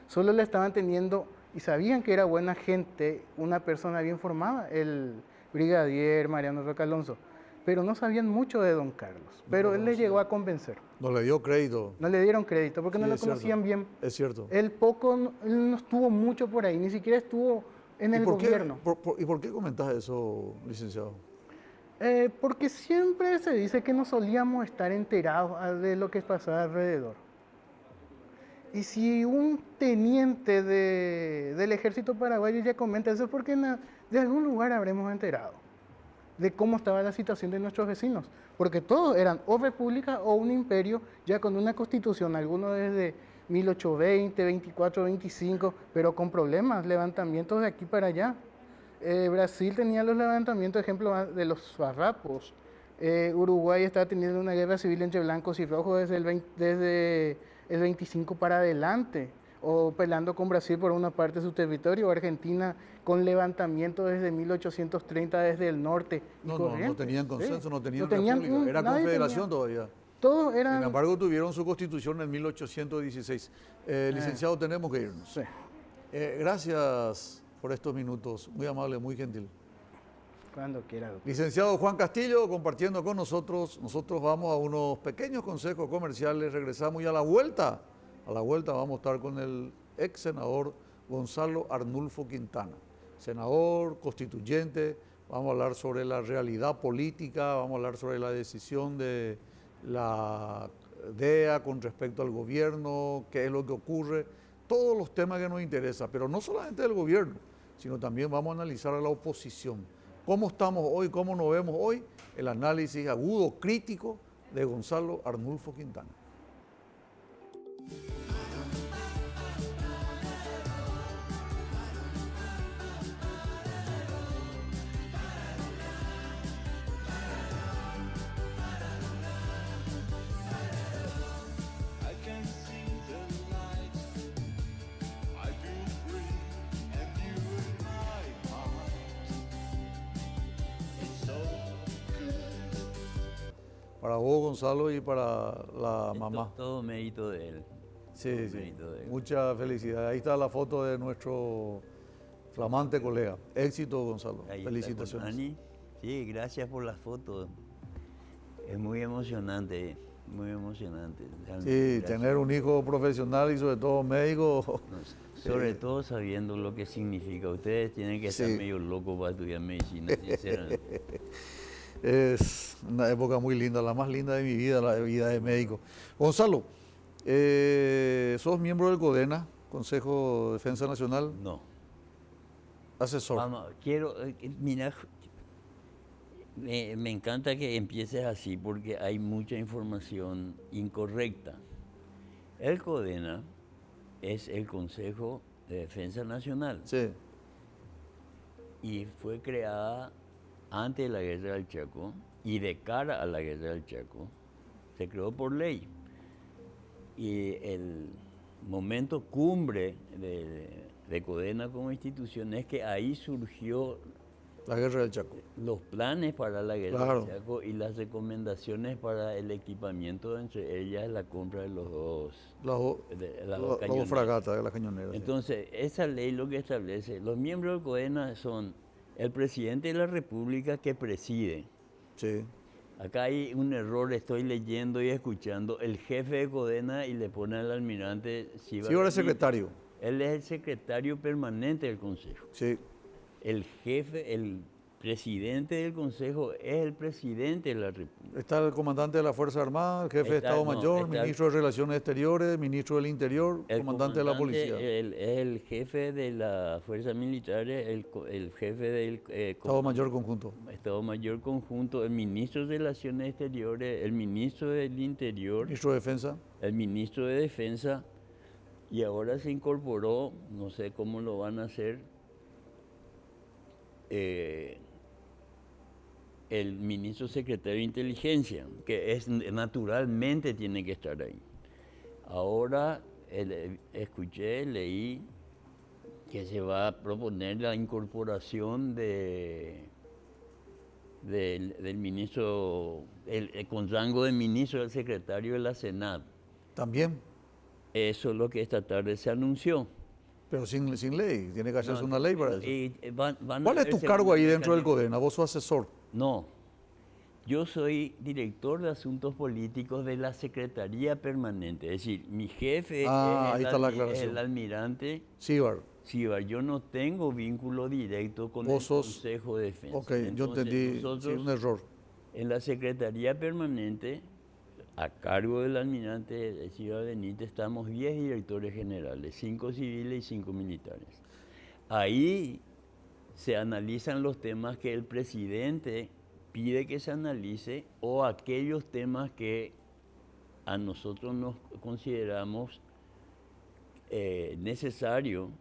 Solo la estaban teniendo y sabían que era buena gente, una persona bien formada, el brigadier Mariano Roca Alonso, pero no sabían mucho de don Carlos. Pero él les llegó a convencer. No le dio crédito. No le dieron crédito porque Sí, no lo es cierto. conocían bien. Es cierto. Él no estuvo mucho por ahí, ni siquiera estuvo en el gobierno. ¿Y por qué comentas eso, licenciado? Porque siempre se dice que no solíamos estar enterados de lo que pasaba alrededor. Y si un teniente del ejército paraguayo ya comenta eso, es porque de algún lugar habremos enterado de cómo estaba la situación de nuestros vecinos. Porque todos eran o república o un imperio, ya con una constitución, algunos desde 1820, 24, 25, pero con problemas, levantamientos de aquí para allá. Brasil tenía los levantamientos, ejemplo, de los farrapos. Uruguay estaba teniendo una guerra civil entre blancos y rojos desde el 25 para adelante, o peleando con Brasil por una parte de su territorio, Argentina con levantamiento desde 1830 desde el norte. Y No Corrientes, tenían consenso, sí. no tenían No tenían república, era nadie confederación tenía. todavía. Todos Sin eran... embargo, tuvieron su constitución en 1816. Licenciado, tenemos que irnos. Sí. Gracias por estos minutos, muy amable, muy gentil. Cuando quiera, doctor. Licenciado Juan Castillo, compartiendo con nosotros. Nosotros vamos a unos pequeños consejos comerciales, regresamos y a la vuelta vamos a estar con el ex senador Gonzalo Arnulfo Quintana, senador constituyente. Vamos a hablar sobre la realidad política, vamos a hablar sobre la decisión de la DEA con respecto al gobierno, qué es lo que ocurre, todos los temas que nos interesan, pero no solamente del gobierno, sino también vamos a analizar a la oposición. ¿Cómo estamos hoy? ¿Cómo nos vemos hoy? El análisis agudo, crítico de Gonzalo Arnulfo Quintana. Para vos, Gonzalo, y para la mamá. Todo mérito de él. Sí, sí. Muchas felicidades. Ahí está la foto de nuestro flamante colega. Éxito, Gonzalo. Ahí Felicitaciones. Está con Ani. Sí, gracias por la foto. Es muy emocionante, muy emocionante. Sí, tener un hijo profesional y sobre todo médico. Sobre todo sabiendo lo que significa. Ustedes tienen que estar medio locos para estudiar medicina, sinceramente. Es una época muy linda, la más linda de mi vida, la vida de médico. Gonzalo, ¿sos miembro del CODENA, Consejo de Defensa Nacional? No. Asesor. Vamos, mira, me encanta que empieces así porque hay mucha información incorrecta. El CODENA es el Consejo de Defensa Nacional. Sí. Y fue creada antes de la Guerra del Chaco y de cara a la Guerra del Chaco. Se creó por ley. Y el momento cumbre de CODENA como institución es que ahí surgió la Guerra del Chaco. Los planes para la Guerra Claro. del Chaco y las recomendaciones para el equipamiento, entre ellas la compra de los dos, las dos fragatas de las cañoneras. Entonces, esa ley lo que establece, los miembros del CODENA son el presidente de la República que preside. Sí. Acá hay un error, estoy leyendo y escuchando, el jefe de CODENA y le pone al almirante Sibard es secretario. Él es el secretario permanente del Consejo. Sí. El jefe, el presidente del Consejo es el presidente de la República. Está el comandante de la Fuerza Armada, el jefe de Estado Mayor, ministro de Relaciones Exteriores, ministro del Interior, comandante de la Policía. Es el jefe de la Fuerza Militar, el jefe del Estado Mayor Conjunto. Estado Mayor Conjunto, el ministro de Relaciones Exteriores, el ministro del Interior. Ministro de Defensa. El ministro de Defensa. Y ahora se incorporó, no sé cómo lo van a hacer, el ministro secretario de Inteligencia, que naturalmente tiene que estar ahí. Ahora escuché, leí que se va a proponer la incorporación del ministro, con rango de ministro del secretario de la Senat. También. Eso es lo que esta tarde se anunció. Pero sin ley, tiene que hacerse una ley para eso. Van ¿Cuál es tu cargo ahí dentro del CODENA? ¿Vos sos asesor? No, yo soy director de Asuntos Políticos de la Secretaría Permanente. Es decir, mi jefe es el almirante Sibard. Yo no tengo vínculo directo con el Consejo de Defensa. Ok, yo entendí, sí, un error. En la Secretaría Permanente, a cargo del almirante Sibard Benítez, estamos 10 directores generales, 5 civiles y 5 militares. Ahí se analizan los temas que el presidente pide que se analice o aquellos temas que a nosotros nos consideramos necesario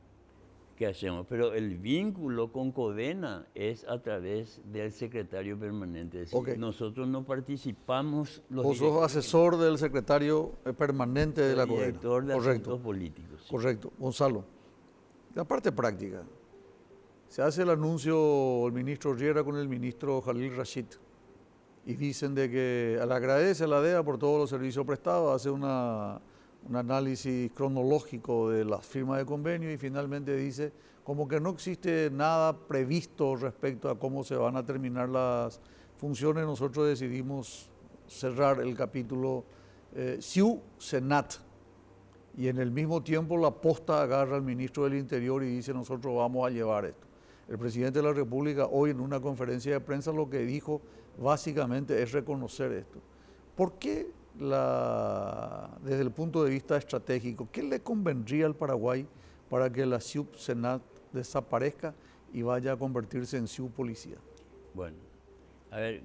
que hacemos. Pero el vínculo con CODENA es a través del secretario permanente. Es decir, nosotros no participamos. Vos sos asesor del secretario permanente de la CODENA. Director de Asuntos Políticos. Sí. Correcto. Gonzalo, la parte práctica. Se hace el anuncio el ministro Riera con el ministro Jalil Rashid y dicen de que le agradece a la DEA por todos los servicios prestados, hace una un análisis cronológico de las firmas de convenio y finalmente dice como que no existe nada previsto respecto a cómo se van a terminar las funciones. Nosotros decidimos cerrar el capítulo SIU-Senat y en el mismo tiempo la posta agarra al ministro del Interior y dice nosotros vamos a llevar esto. El presidente de la República hoy en una conferencia de prensa lo que dijo básicamente es reconocer esto. ¿Por qué desde el punto de vista estratégico, qué le convendría al Paraguay para que la SIU-Senat desaparezca y vaya a convertirse en SIU-Policía? Bueno, a ver,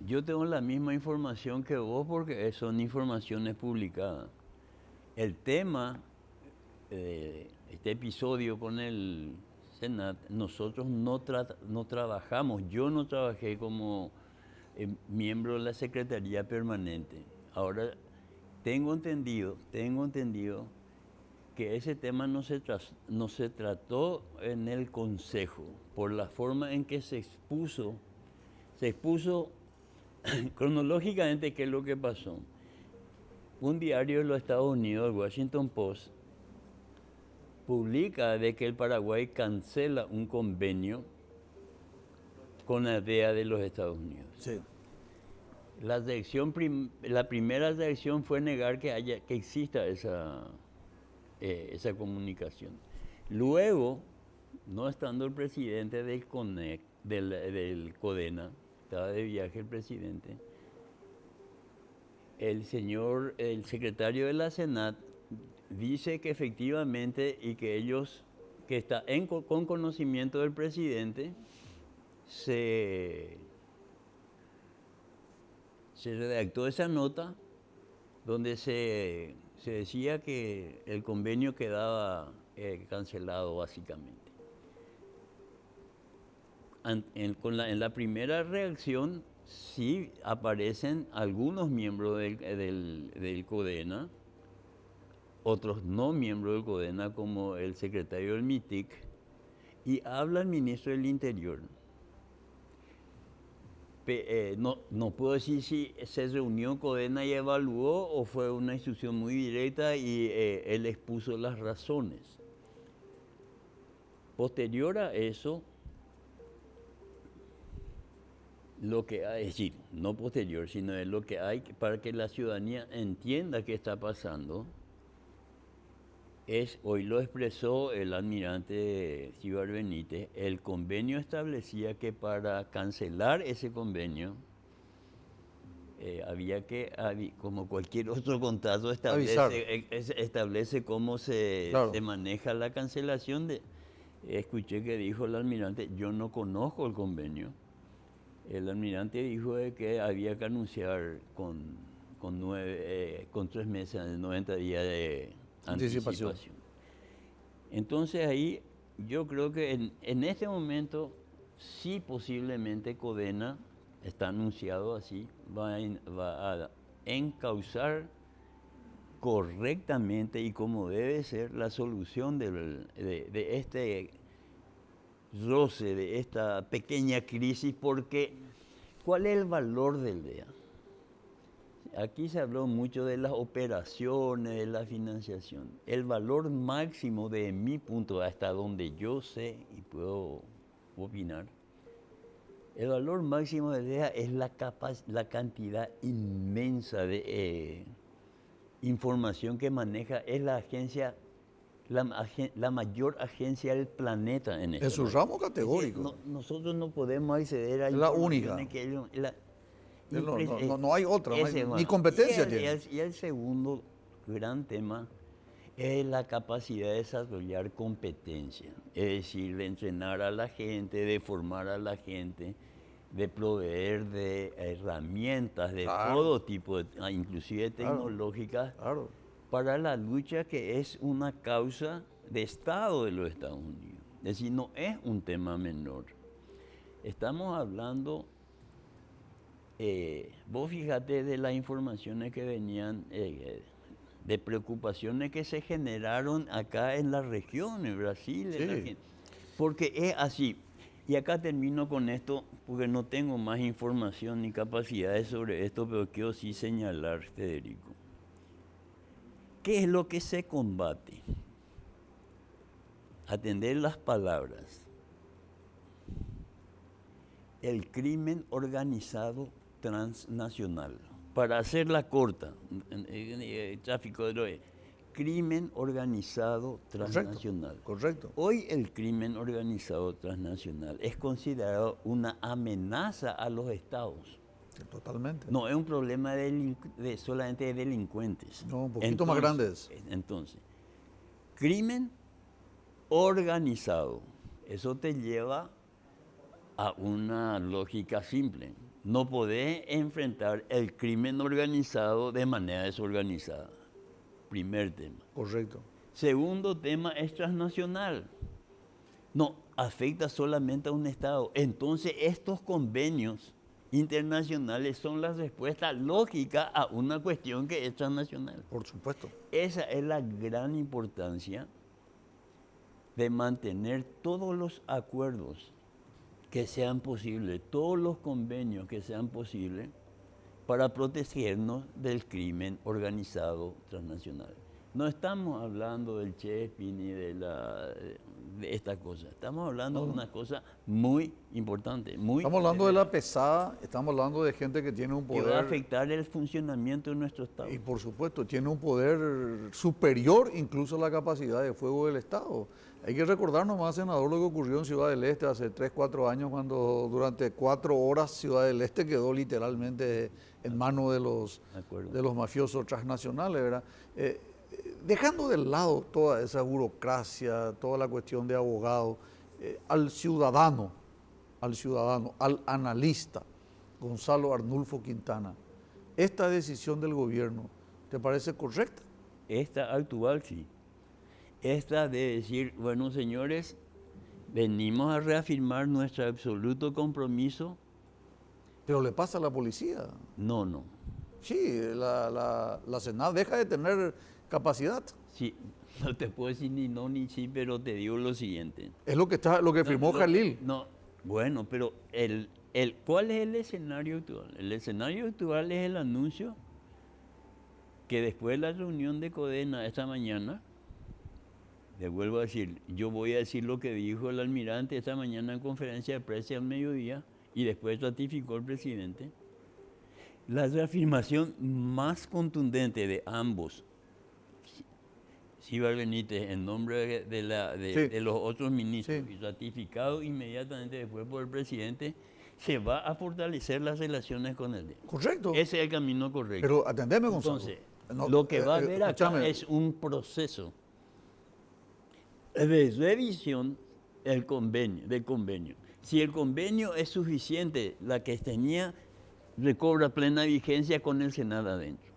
yo tengo la misma información que vos porque son informaciones publicadas. El tema, este episodio con el Senat, nosotros no trabajamos, yo no trabajé como miembro de la Secretaría Permanente. Ahora, tengo entendido que ese tema no se trató en el Consejo, por la forma en que se expuso cronológicamente qué es lo que pasó. Un diario de los Estados Unidos, el Washington Post, publica de que el Paraguay cancela un convenio con la DEA de los Estados Unidos. Sí. La primera reacción fue negar que exista esa comunicación. Luego, no estando el presidente del CODENA, estaba de viaje el presidente, el secretario de la Senat dice que efectivamente y que ellos, que está con conocimiento del presidente, se redactó esa nota donde se decía que el convenio quedaba cancelado básicamente. En la primera reacción sí aparecen algunos miembros del CODENA, otros no miembros del CODENA como el secretario del MITIC, y habla el ministro del Interior. No puedo decir si se reunió CODENA y evaluó o fue una instrucción muy directa y él expuso las razones. Posterior a eso, lo que hay, es decir, no posterior, sino es lo que hay para que la ciudadanía entienda qué está pasando, hoy lo expresó el almirante Cibar Benítez, el convenio establecía que para cancelar ese convenio había que, como cualquier otro contrato, establece cómo se maneja la cancelación. Escuché que dijo el almirante, yo no conozco el convenio. El almirante dijo que había que anunciar con 3 meses, 90 días de anticipación. Entonces ahí yo creo que en este momento sí posiblemente CODENA, está anunciado así, va a encauzar correctamente y como debe ser la solución de este roce, de esta pequeña crisis, porque ¿cuál es el valor del DEA? Aquí se habló mucho de las operaciones, de la financiación. El valor máximo de mi punto, hasta donde yo sé y puedo opinar, el valor máximo del DEA es la cantidad inmensa de información que maneja. Es la agencia, la mayor agencia del planeta en su ramo categórico. Es decir, nosotros no podemos acceder a la única. Que ellos, no hay otra, ni competencia tiene. Y el segundo gran tema es la capacidad de desarrollar competencia, es decir, de entrenar a la gente, de formar a la gente, de proveer de herramientas de todo tipo, inclusive tecnológicas, para la lucha que es una causa de Estado de los Estados Unidos. Es decir, no es un tema menor. Estamos hablando, vos fíjate de las informaciones que venían, de preocupaciones que se generaron acá en la región, en Brasil, en Argentina. Porque es así. Y acá termino con esto, porque no tengo más información ni capacidades sobre esto, pero quiero sí señalar, Federico. ¿Qué es lo que se combate? Atender las palabras. El crimen organizado transnacional. Para hacerla corta, tráfico de drogas, crimen organizado transnacional. Correcto. Hoy el crimen organizado transnacional es considerado una amenaza a los estados. Totalmente. No es un problema solamente de delincuentes. No, un poquito más grandes. Entonces, crimen organizado, eso te lleva a una lógica simple. No podés enfrentar el crimen organizado de manera desorganizada. Primer tema. Correcto. Segundo tema es transnacional. No, afecta solamente a un Estado. Entonces, estos convenios internacionales son la respuesta lógica a una cuestión que es transnacional. Por supuesto. Esa es la gran importancia de mantener todos los acuerdos que sean posibles, todos los convenios que sean posibles para protegernos del crimen organizado transnacional. No estamos hablando del Chepi ni de esta cosa, estamos hablando de una cosa muy importante. Estamos hablando de la pesada, estamos hablando de gente que tiene un poder... Que va a afectar el funcionamiento de nuestro Estado. Y por supuesto, tiene un poder superior incluso a la capacidad de fuego del Estado. Hay que recordar nomás, senador, lo que ocurrió en Ciudad del Este hace 3, 4 años, cuando durante 4 horas Ciudad del Este quedó literalmente en manos de los mafiosos transnacionales, ¿verdad? Dejando de lado toda esa burocracia, toda la cuestión de abogado, al ciudadano, al analista, Gonzalo Arnulfo Quintana, ¿esta decisión del gobierno te parece correcta? Esta actual sí. Esta de decir, bueno, señores, venimos a reafirmar nuestro absoluto compromiso. Pero le pasa a la policía. No. Sí, la Senado deja de tener capacidad. Sí, no te puedo decir ni no ni sí, pero te digo lo siguiente. Es lo que firmó Jalil. No, bueno, pero ¿cuál es el escenario actual? El escenario actual es el anuncio que después de la reunión de Codena esta mañana, le vuelvo a decir, yo voy a decir lo que dijo el almirante esta mañana en conferencia de prensa al mediodía y después ratificó el presidente. La reafirmación más contundente de ambos, Sibal Benítez en nombre de los otros ministros y ratificado inmediatamente después por el presidente, se va a fortalecer las relaciones con él. Correcto. Ese es el camino correcto. Pero atendeme, Gonzalo. Entonces, lo que va a haber acá es un proceso de revisión del convenio. Si el convenio es suficiente, la que tenía recobra plena vigencia con el Senado adentro.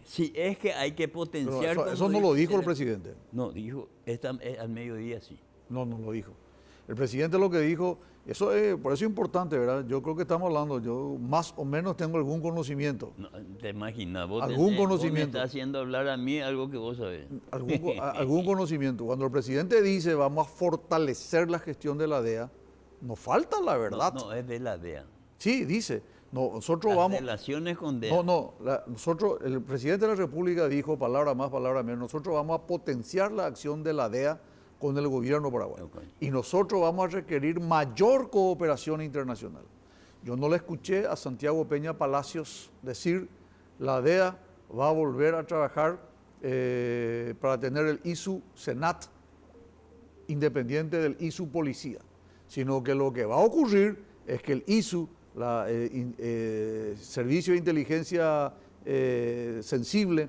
Si es que hay que potenciar... Eso no lo dijo el presidente. No, dijo, al mediodía sí. No lo dijo. El presidente lo que dijo, eso es, por eso es importante, ¿verdad? Yo creo que estamos hablando, yo más o menos tengo algún conocimiento. No, te imaginas, vos conocimiento. Vos me estás haciendo hablar a mí algo que vos sabés. Algún conocimiento. Cuando el presidente dice vamos a fortalecer la gestión de la DEA, nos falta la verdad. No, es de la DEA. Sí, dice. No, nosotros Las vamos... relaciones con DEA. Nosotros, el presidente de la República dijo, palabra más, palabra menos, nosotros vamos a potenciar la acción de la DEA con el gobierno paraguayo. Okay. Y nosotros vamos a requerir mayor cooperación internacional. Yo no le escuché a Santiago Peña Palacios decir, la DEA va a volver a trabajar para tener el ISU Senat independiente del ISU Policía, sino que lo que va a ocurrir es que el ISU, Servicio de Inteligencia Sensible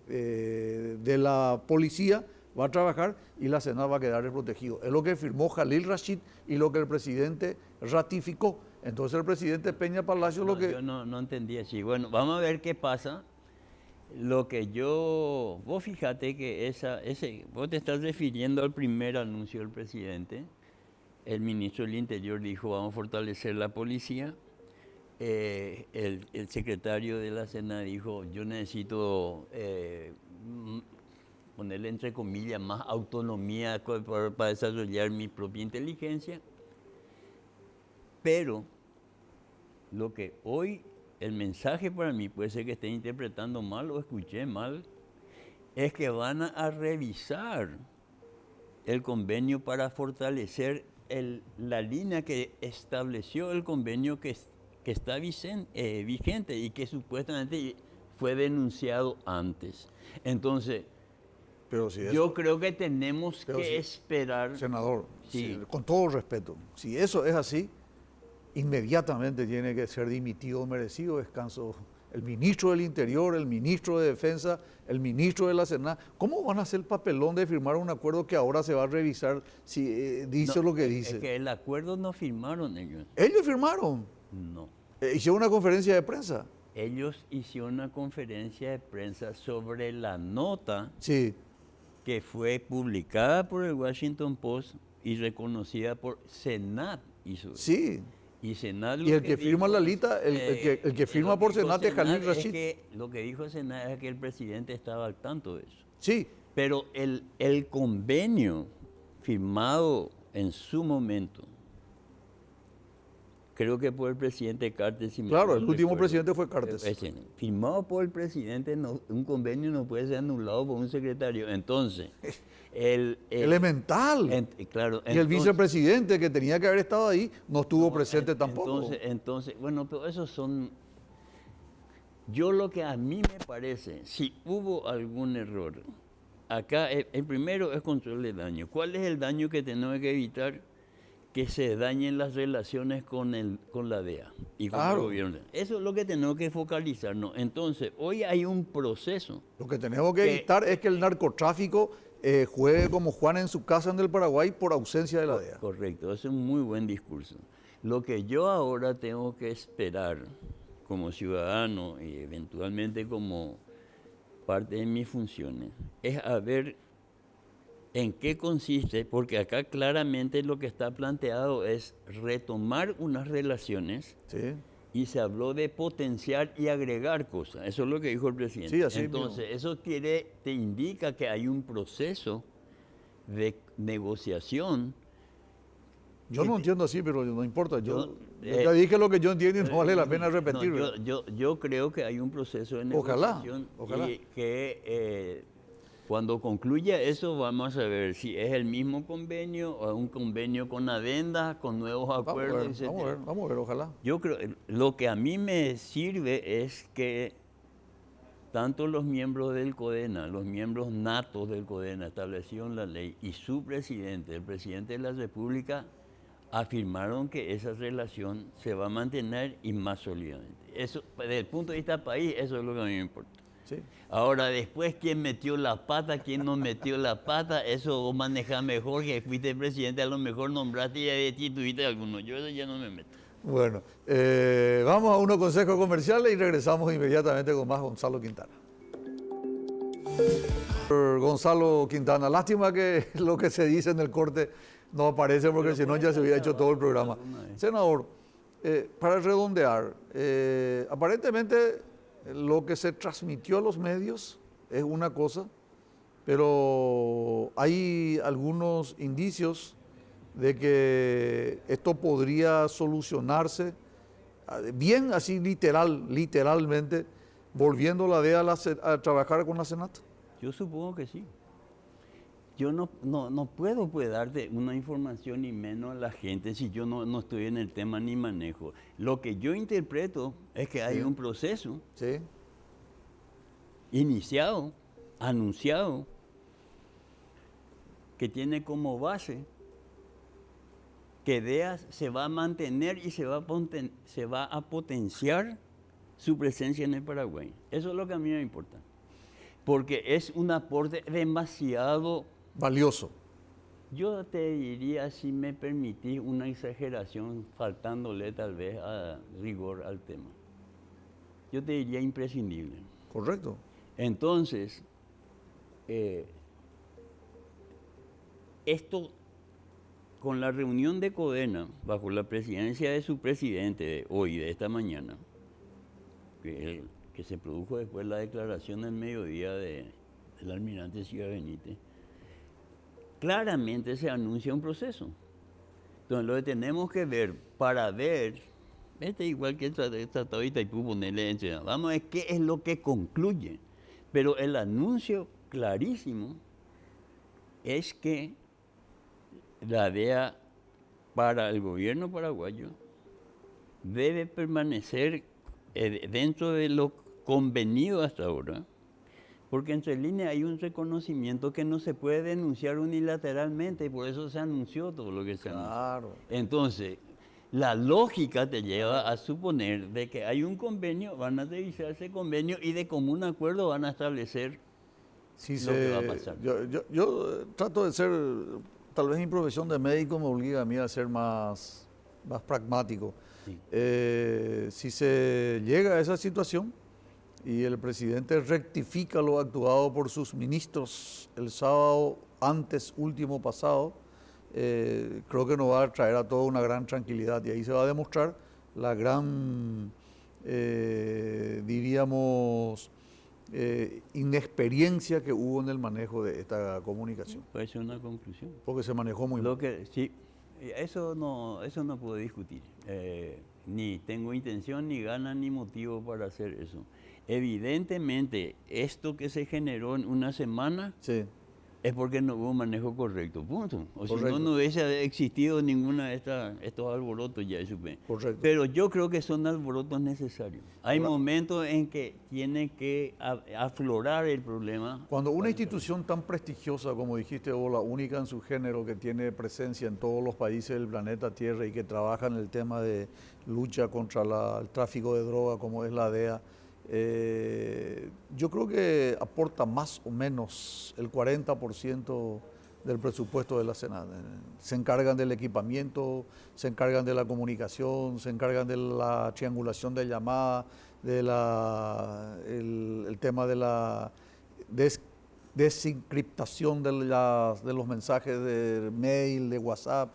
de la Policía, va a trabajar y la Senat va a quedar desprotegido. Es lo que firmó Jalil Rashid y lo que el presidente ratificó. Entonces el presidente Peña Palacios Yo no entendí así. Bueno, vamos a ver qué pasa. Vos fíjate que vos te estás refiriendo al primer anuncio del presidente. El ministro del Interior dijo, vamos a fortalecer la policía. El secretario de la Senat dijo, yo necesito ponerle entre comillas más autonomía para desarrollar mi propia inteligencia. Pero lo que hoy, el mensaje para mí puede ser que esté interpretando mal o escuché mal, es que van a revisar el convenio para fortalecer la línea que estableció el convenio que está vigente y que supuestamente fue denunciado antes. Entonces, Pero si yo eso, creo que tenemos pero que si- esperar. senador, Sí. con todo respeto, si eso es así, inmediatamente tiene que ser dimitido o merecido descanso el ministro del Interior, el ministro de Defensa, el ministro de la Senada. ¿Cómo van a hacer el papelón de firmar un acuerdo que ahora se va a revisar si dice No, lo que es dice? que el acuerdo no firmaron ellos. Ellos firmaron, No. hicieron una conferencia de prensa. Ellos hicieron una conferencia de prensa sobre la nota Sí, que fue publicada por el Washington Post y reconocida por Senat. sí. Y Senat Y el que firma la lista, el que firma por Senat es Khalil Rashid. Lo que dijo Senat es que el presidente estaba al tanto de eso. Sí, Pero el convenio firmado en su momento, creo que por el presidente Carter, si claro, mal el último recuerdo, presidente fue Cartes. firmado por el presidente, un convenio no puede ser anulado por un secretario. Entonces, Elemental. claro, Y el vicepresidente que tenía que haber estado ahí no estuvo presente tampoco. Entonces, bueno, pero esos son. Yo lo que a mí me parece, si hubo algún error, acá el primero es control de daño. ¿Cuál es el daño que tenemos que evitar? Que se dañen las relaciones con la DEA y con Claro. el gobierno. Eso es lo que tenemos que focalizarnos. Entonces, hoy hay un proceso. Lo que tenemos que evitar es que el narcotráfico juegue como Juan en su casa en el Paraguay por ausencia de la DEA. Correcto, ese es un muy buen discurso. Lo que yo ahora tengo que esperar como ciudadano y eventualmente como parte de mis funciones es a ver en qué consiste, porque acá claramente lo que está planteado es retomar unas relaciones Sí, y se habló de potenciar y agregar cosas. Eso es lo que dijo el presidente. Sí, así Entonces, eso te indica que hay un proceso de negociación. yo no entiendo así, pero no importa. Yo Yo, ya dije lo que yo entiendo y no vale la pena No, repetirlo. yo creo que hay un proceso de Ojalá, negociación ojalá. y que cuando concluya eso vamos a ver si es el mismo convenio o un convenio con adendas, con nuevos acuerdos, etc. Vamos a ver, ojalá. Yo creo, lo que a mí me sirve es que tanto los miembros del CODENA, los miembros natos del CODENA establecieron la ley y su presidente, el presidente de la República, afirmaron que esa relación se va a mantener y más sólidamente. Eso, desde el punto de vista del país, eso es lo que a mí me importa. Sí. Ahora, después, quién metió la pata, quién no metió la pata, eso vos manejás mejor, que fuiste presidente, a lo mejor nombraste y destituiste a alguno. Yo eso ya no me meto. Bueno, vamos a unos consejos comerciales y regresamos inmediatamente con más Gonzalo Quintana. Gonzalo Quintana, lástima que lo que se dice en el corte no aparece porque si no ya se hubiera hecho todo el programa. Senador, para redondear, aparentemente lo que se transmitió a los medios es una cosa, pero hay algunos indicios de que esto podría solucionarse bien así literalmente, volviendo la DEA a trabajar con la Senat. Yo supongo que sí. Yo no puedo pues, darte una información ni menos a la gente si yo no estoy en el tema ni manejo. Lo que yo interpreto es que hay un proceso Sí. iniciado, anunciado, que tiene como base que DEA se va a mantener y se va a potenciar su presencia en el Paraguay. Eso es lo que a mí me importa. Porque es un aporte demasiado, Valioso. yo te diría, si me permitís, una exageración, faltándole tal vez a rigor al tema. Yo te diría imprescindible. Correcto. Entonces, esto, con la reunión de CODENA, bajo la presidencia de su presidente de hoy, de esta mañana, que se produjo después de la declaración del mediodía del almirante Ciudad Benítez, claramente se anuncia un proceso. Entonces, lo que tenemos que ver, para ver, igual que el Tratado de Itaipú, ponerle vamos a ver qué es lo que concluye. Pero el anuncio clarísimo es que la DEA para el gobierno paraguayo debe permanecer dentro de lo convenido hasta ahora, porque entre líneas hay un reconocimiento que no se puede denunciar unilateralmente y por eso se anunció todo lo que se anunció. Claro. Entonces, la lógica te lleva a suponer de que hay un convenio, van a revisar ese convenio y de común acuerdo van a establecer Sí, lo que va a pasar. yo trato de ser, tal vez mi profesión de médico me obliga a mí a ser más pragmático. Sí. Si se llega a esa situación y el presidente rectifica lo actuado por sus ministros el sábado antes último pasado, creo que nos va a traer a todos una gran tranquilidad y ahí se va a demostrar la gran, diríamos, inexperiencia que hubo en el manejo de esta comunicación, Puede ser una conclusión. porque se manejó muy mal. Sí, eso no puedo discutir. Ni tengo intención, ni ganas, ni motivo para hacer eso. Evidentemente, esto que se generó en una semana Sí, es porque no hubo manejo correcto, punto. O si Correcto. no hubiese existido ninguna de estos alborotos, ya supe. correcto. Pero yo creo que son alborotos necesarios. Hay Ahora- momentos en que tiene que aflorar el problema. Cuando una institución tan prestigiosa, como dijiste vos, la única en su género que tiene presencia en todos los países del planeta Tierra y que trabaja en el tema de lucha contra el tráfico de droga, como es la DEA, yo creo que aporta más o menos el 40% del presupuesto de la Senada. Se encargan del equipamiento, se encargan de la comunicación, se encargan de la triangulación de llamadas, el tema de la desencriptación de los mensajes de mail, de WhatsApp.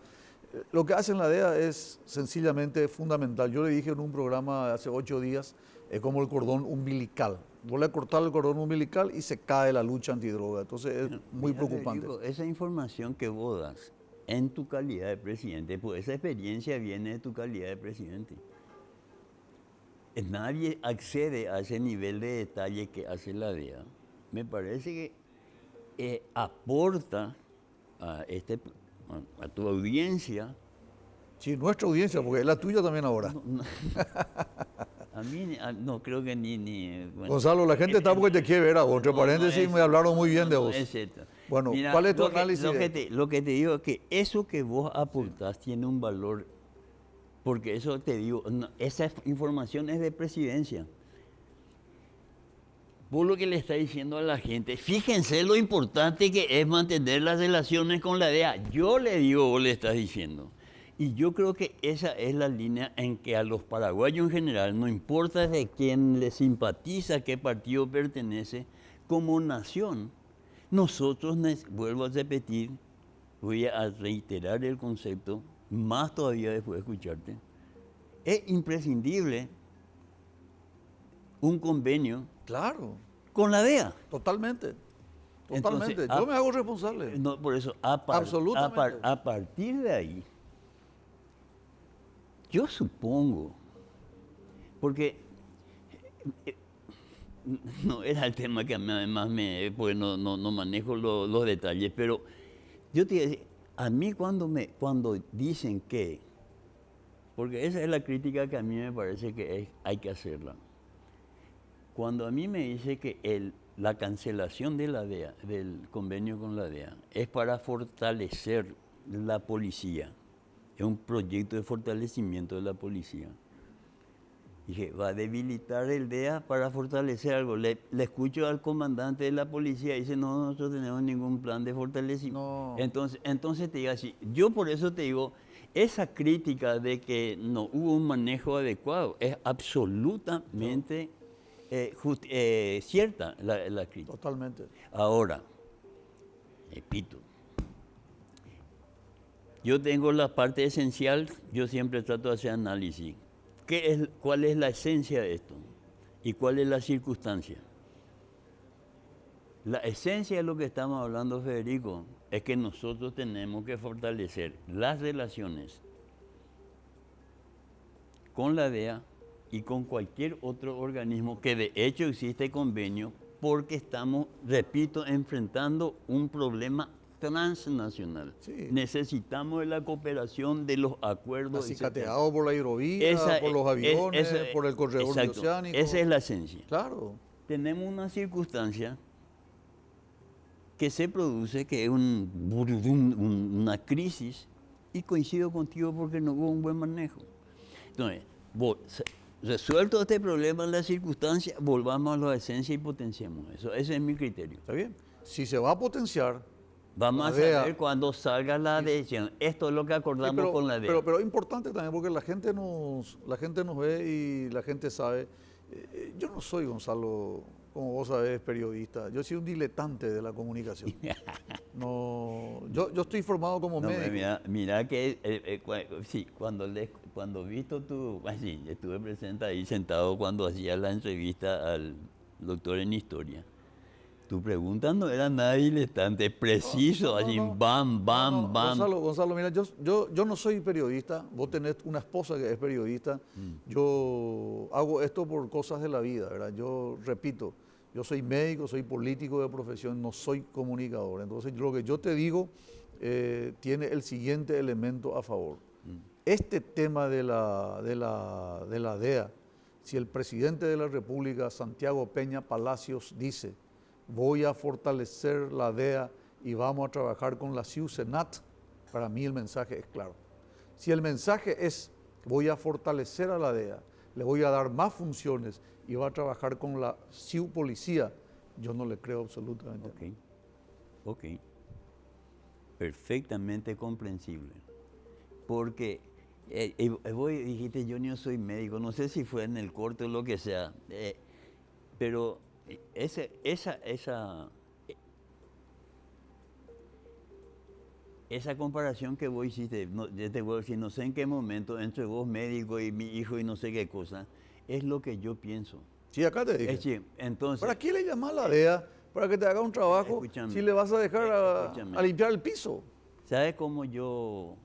Lo que hace en la DEA es sencillamente fundamental. Yo le dije en un programa hace 8 días, es como el cordón umbilical. Vuelve a cortar el cordón umbilical y se cae la lucha antidroga. Entonces es muy Mira, preocupante. Federico, esa información que vos das en tu calidad de presidente, pues esa experiencia viene de tu calidad de presidente. Nadie accede a ese nivel de detalle que hace la DEA. Me parece que aporta a tu audiencia. Sí, nuestra audiencia, porque es la tuya también ahora. A mí no creo que bueno. Gonzalo, la gente está porque te quiere ver a vos. Entre paréntesis, me hablaron muy bien de vos. Es cierto. Bueno, Mira, ¿cuál es tu lo que- análisis? Lo que te digo es que eso que vos aportás tiene un valor, porque eso te digo, esa información es de presidencia. Vos lo que le estás diciendo a la gente, fíjense lo importante que es mantener las relaciones con la DEA. Yo le digo, vos le estás diciendo. Y yo creo que esa es la línea en que a los paraguayos en general, no importa de quién le simpatiza, a qué partido pertenece, como nación, nosotros, vuelvo a repetir, voy a reiterar el concepto, más todavía después de escucharte, es imprescindible un convenio Claro, con la DEA. totalmente. Entonces, Totalmente. Yo me hago responsable. No, por eso, Absolutamente. a partir de ahí, yo supongo, porque no era el tema que a mí además porque no manejo los detalles, pero yo te iba a decir, a mí cuando dicen que, porque esa es la crítica que a mí me parece que hay que hacerla. Cuando a mí me dice que la cancelación de la DEA, del convenio con la DEA, es para fortalecer la policía, es un proyecto de fortalecimiento de la policía. Dije, va a debilitar el DEA para fortalecer algo. Le escucho al comandante de la policía y dice, no, nosotros no tenemos ningún plan de fortalecimiento. No. Entonces te digo así, yo por eso te digo, esa crítica de que no hubo un manejo adecuado es absolutamente cierta la crítica. Totalmente. Ahora, repito, yo tengo la parte esencial, yo siempre trato de hacer análisis. ¿Cuál es la esencia de esto? ¿Y cuál es la circunstancia? La esencia de lo que estamos hablando, Federico, es que nosotros tenemos que fortalecer las relaciones con la DEA y con cualquier otro organismo que de hecho existe convenio porque estamos, repito, enfrentando un problema transnacional. Sí. Necesitamos de la cooperación, de los acuerdos. Acicateado por la hidrovía, por los aviones, por el corredor exacto, bioceánico. esa es la esencia. Claro. Tenemos una circunstancia que se produce, que es una crisis, y coincido contigo porque no hubo un buen manejo. Entonces, resuelto este problema en la circunstancia, volvamos a la esencia y potenciemos eso. Ese es mi criterio. ¿Está bien? Si se va a potenciar, Vamos a la DEA, saber cuando salga la decisión. Esto es lo que acordamos con la DEA. pero es importante también porque la gente nos ve y la gente sabe. Yo no soy, Gonzalo, como vos sabés, periodista. Yo soy un diletante de la comunicación. No, yo estoy formado como No, médico. mira que, sí, cuando visto tú, sí, estuve presente ahí sentado cuando hacía la entrevista al doctor en historia. Tu pregunta no era nada diletante, preciso, así, bam, bam, bam. Gonzalo, mira, yo no soy periodista, vos tenés una esposa que es periodista, yo hago esto por cosas de la vida, ¿verdad? Yo repito, yo soy médico, soy político de profesión, no soy comunicador. Entonces, lo que yo te digo tiene el siguiente elemento a favor. Este tema de la DEA, si el presidente de la República, Santiago Peña Palacios, dice: voy a fortalecer la DEA y vamos a trabajar con la CIU-SENAT, para mí el mensaje es claro. Si el mensaje es: voy a fortalecer a la DEA, le voy a dar más funciones y va a trabajar con la CIU-Policía, yo no le creo absolutamente. Ok. Perfectamente comprensible. Porque vos dijiste, yo no soy médico, no sé si fue en el corte o lo que sea, pero esa comparación que vos hiciste, yo te voy a decir, no sé en qué momento, entre vos médico y mi hijo y no sé qué cosa, es lo que yo pienso. Sí, acá te dije. Es decir, entonces, ¿Para qué le llamas a la DEA? Para que te haga un trabajo, escúchame, si le vas a dejar a limpiar el piso. ¿sabes cómo yo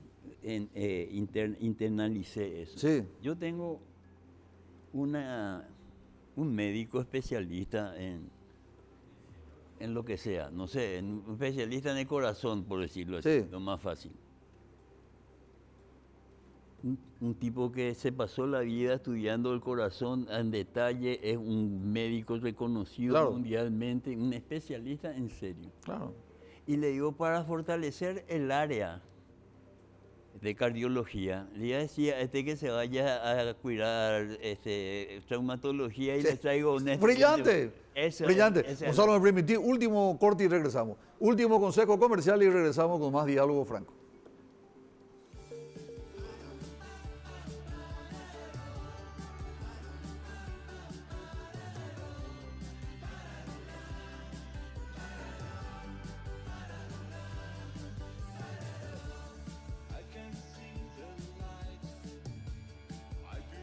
internalicé eso? Sí. Yo tengo un médico especialista en lo que sea, no sé, un especialista en el corazón, por decirlo así, Sí. lo más fácil. Un tipo que se pasó la vida estudiando el corazón en detalle, es un médico reconocido Claro. mundialmente, un especialista en serio. Claro. Y le digo, para fortalecer el área de cardiología, le decía a que se vaya a cuidar traumatología y Sí. le traigo un Brillante. Brillante. Gonzalo, me permití, último corte y regresamos. Último consejo comercial y regresamos con más diálogo franco.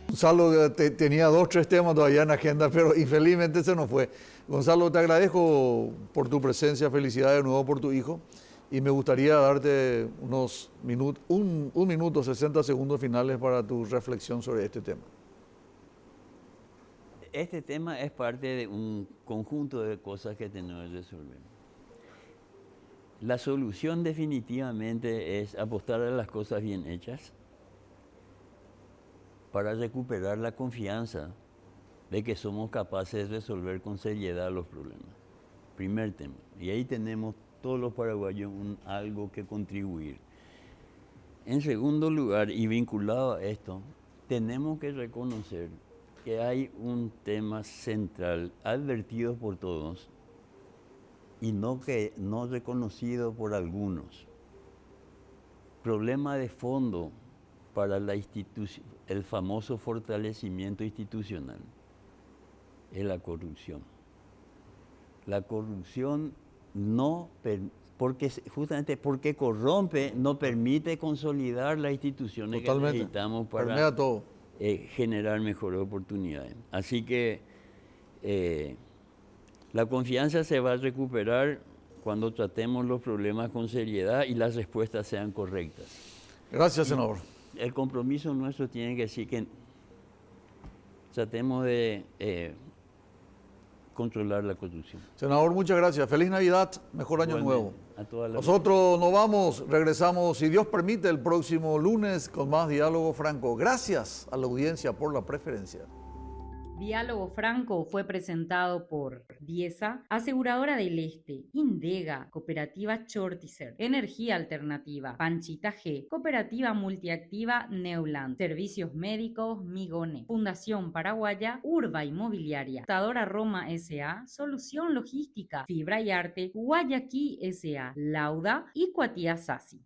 Gonzalo tenía 2 o 3 temas todavía en la agenda, pero infelizmente se nos fue. Gonzalo, te agradezco por tu presencia, felicidades de nuevo por tu hijo, y me gustaría darte unos minutos, un minuto, 60 segundos finales para tu reflexión sobre este tema. Este tema es parte de un conjunto de cosas que tenemos que resolver. La solución definitivamente es apostar a las cosas bien hechas para recuperar la confianza de que somos capaces de resolver con seriedad los problemas. Primer tema. Y ahí tenemos todos los paraguayos algo que contribuir. En segundo lugar, y vinculado a esto, tenemos que reconocer que hay un tema central advertido por todos y no reconocido por algunos. Problema de fondo para el famoso fortalecimiento institucional es la corrupción. La corrupción justamente porque corrompe, no permite consolidar las instituciones que necesitamos para generar mejores oportunidades. Así que la confianza se va a recuperar cuando tratemos los problemas con seriedad y las respuestas sean correctas. Gracias, senador. El compromiso nuestro tiene que decir que tratemos de controlar la construcción. Senador, muchas gracias. Feliz Navidad, mejor año Igualmente, nuevo. a toda la Nosotros nos vamos, regresamos, si Dios permite, el próximo lunes con más Diálogo Franco. Gracias a la audiencia por la preferencia. Diálogo Franco fue presentado por Diesa, Aseguradora del Este, Indega, Cooperativa Chortizer, Energía Alternativa, Panchita G, Cooperativa Multiactiva Neuland, Servicios Médicos Migone, Fundación Paraguaya, Urba Inmobiliaria, Tadora Roma S.A., Solución Logística, Fibra y Arte, Guayaquil S.A., Lauda y Cuatía Sasi.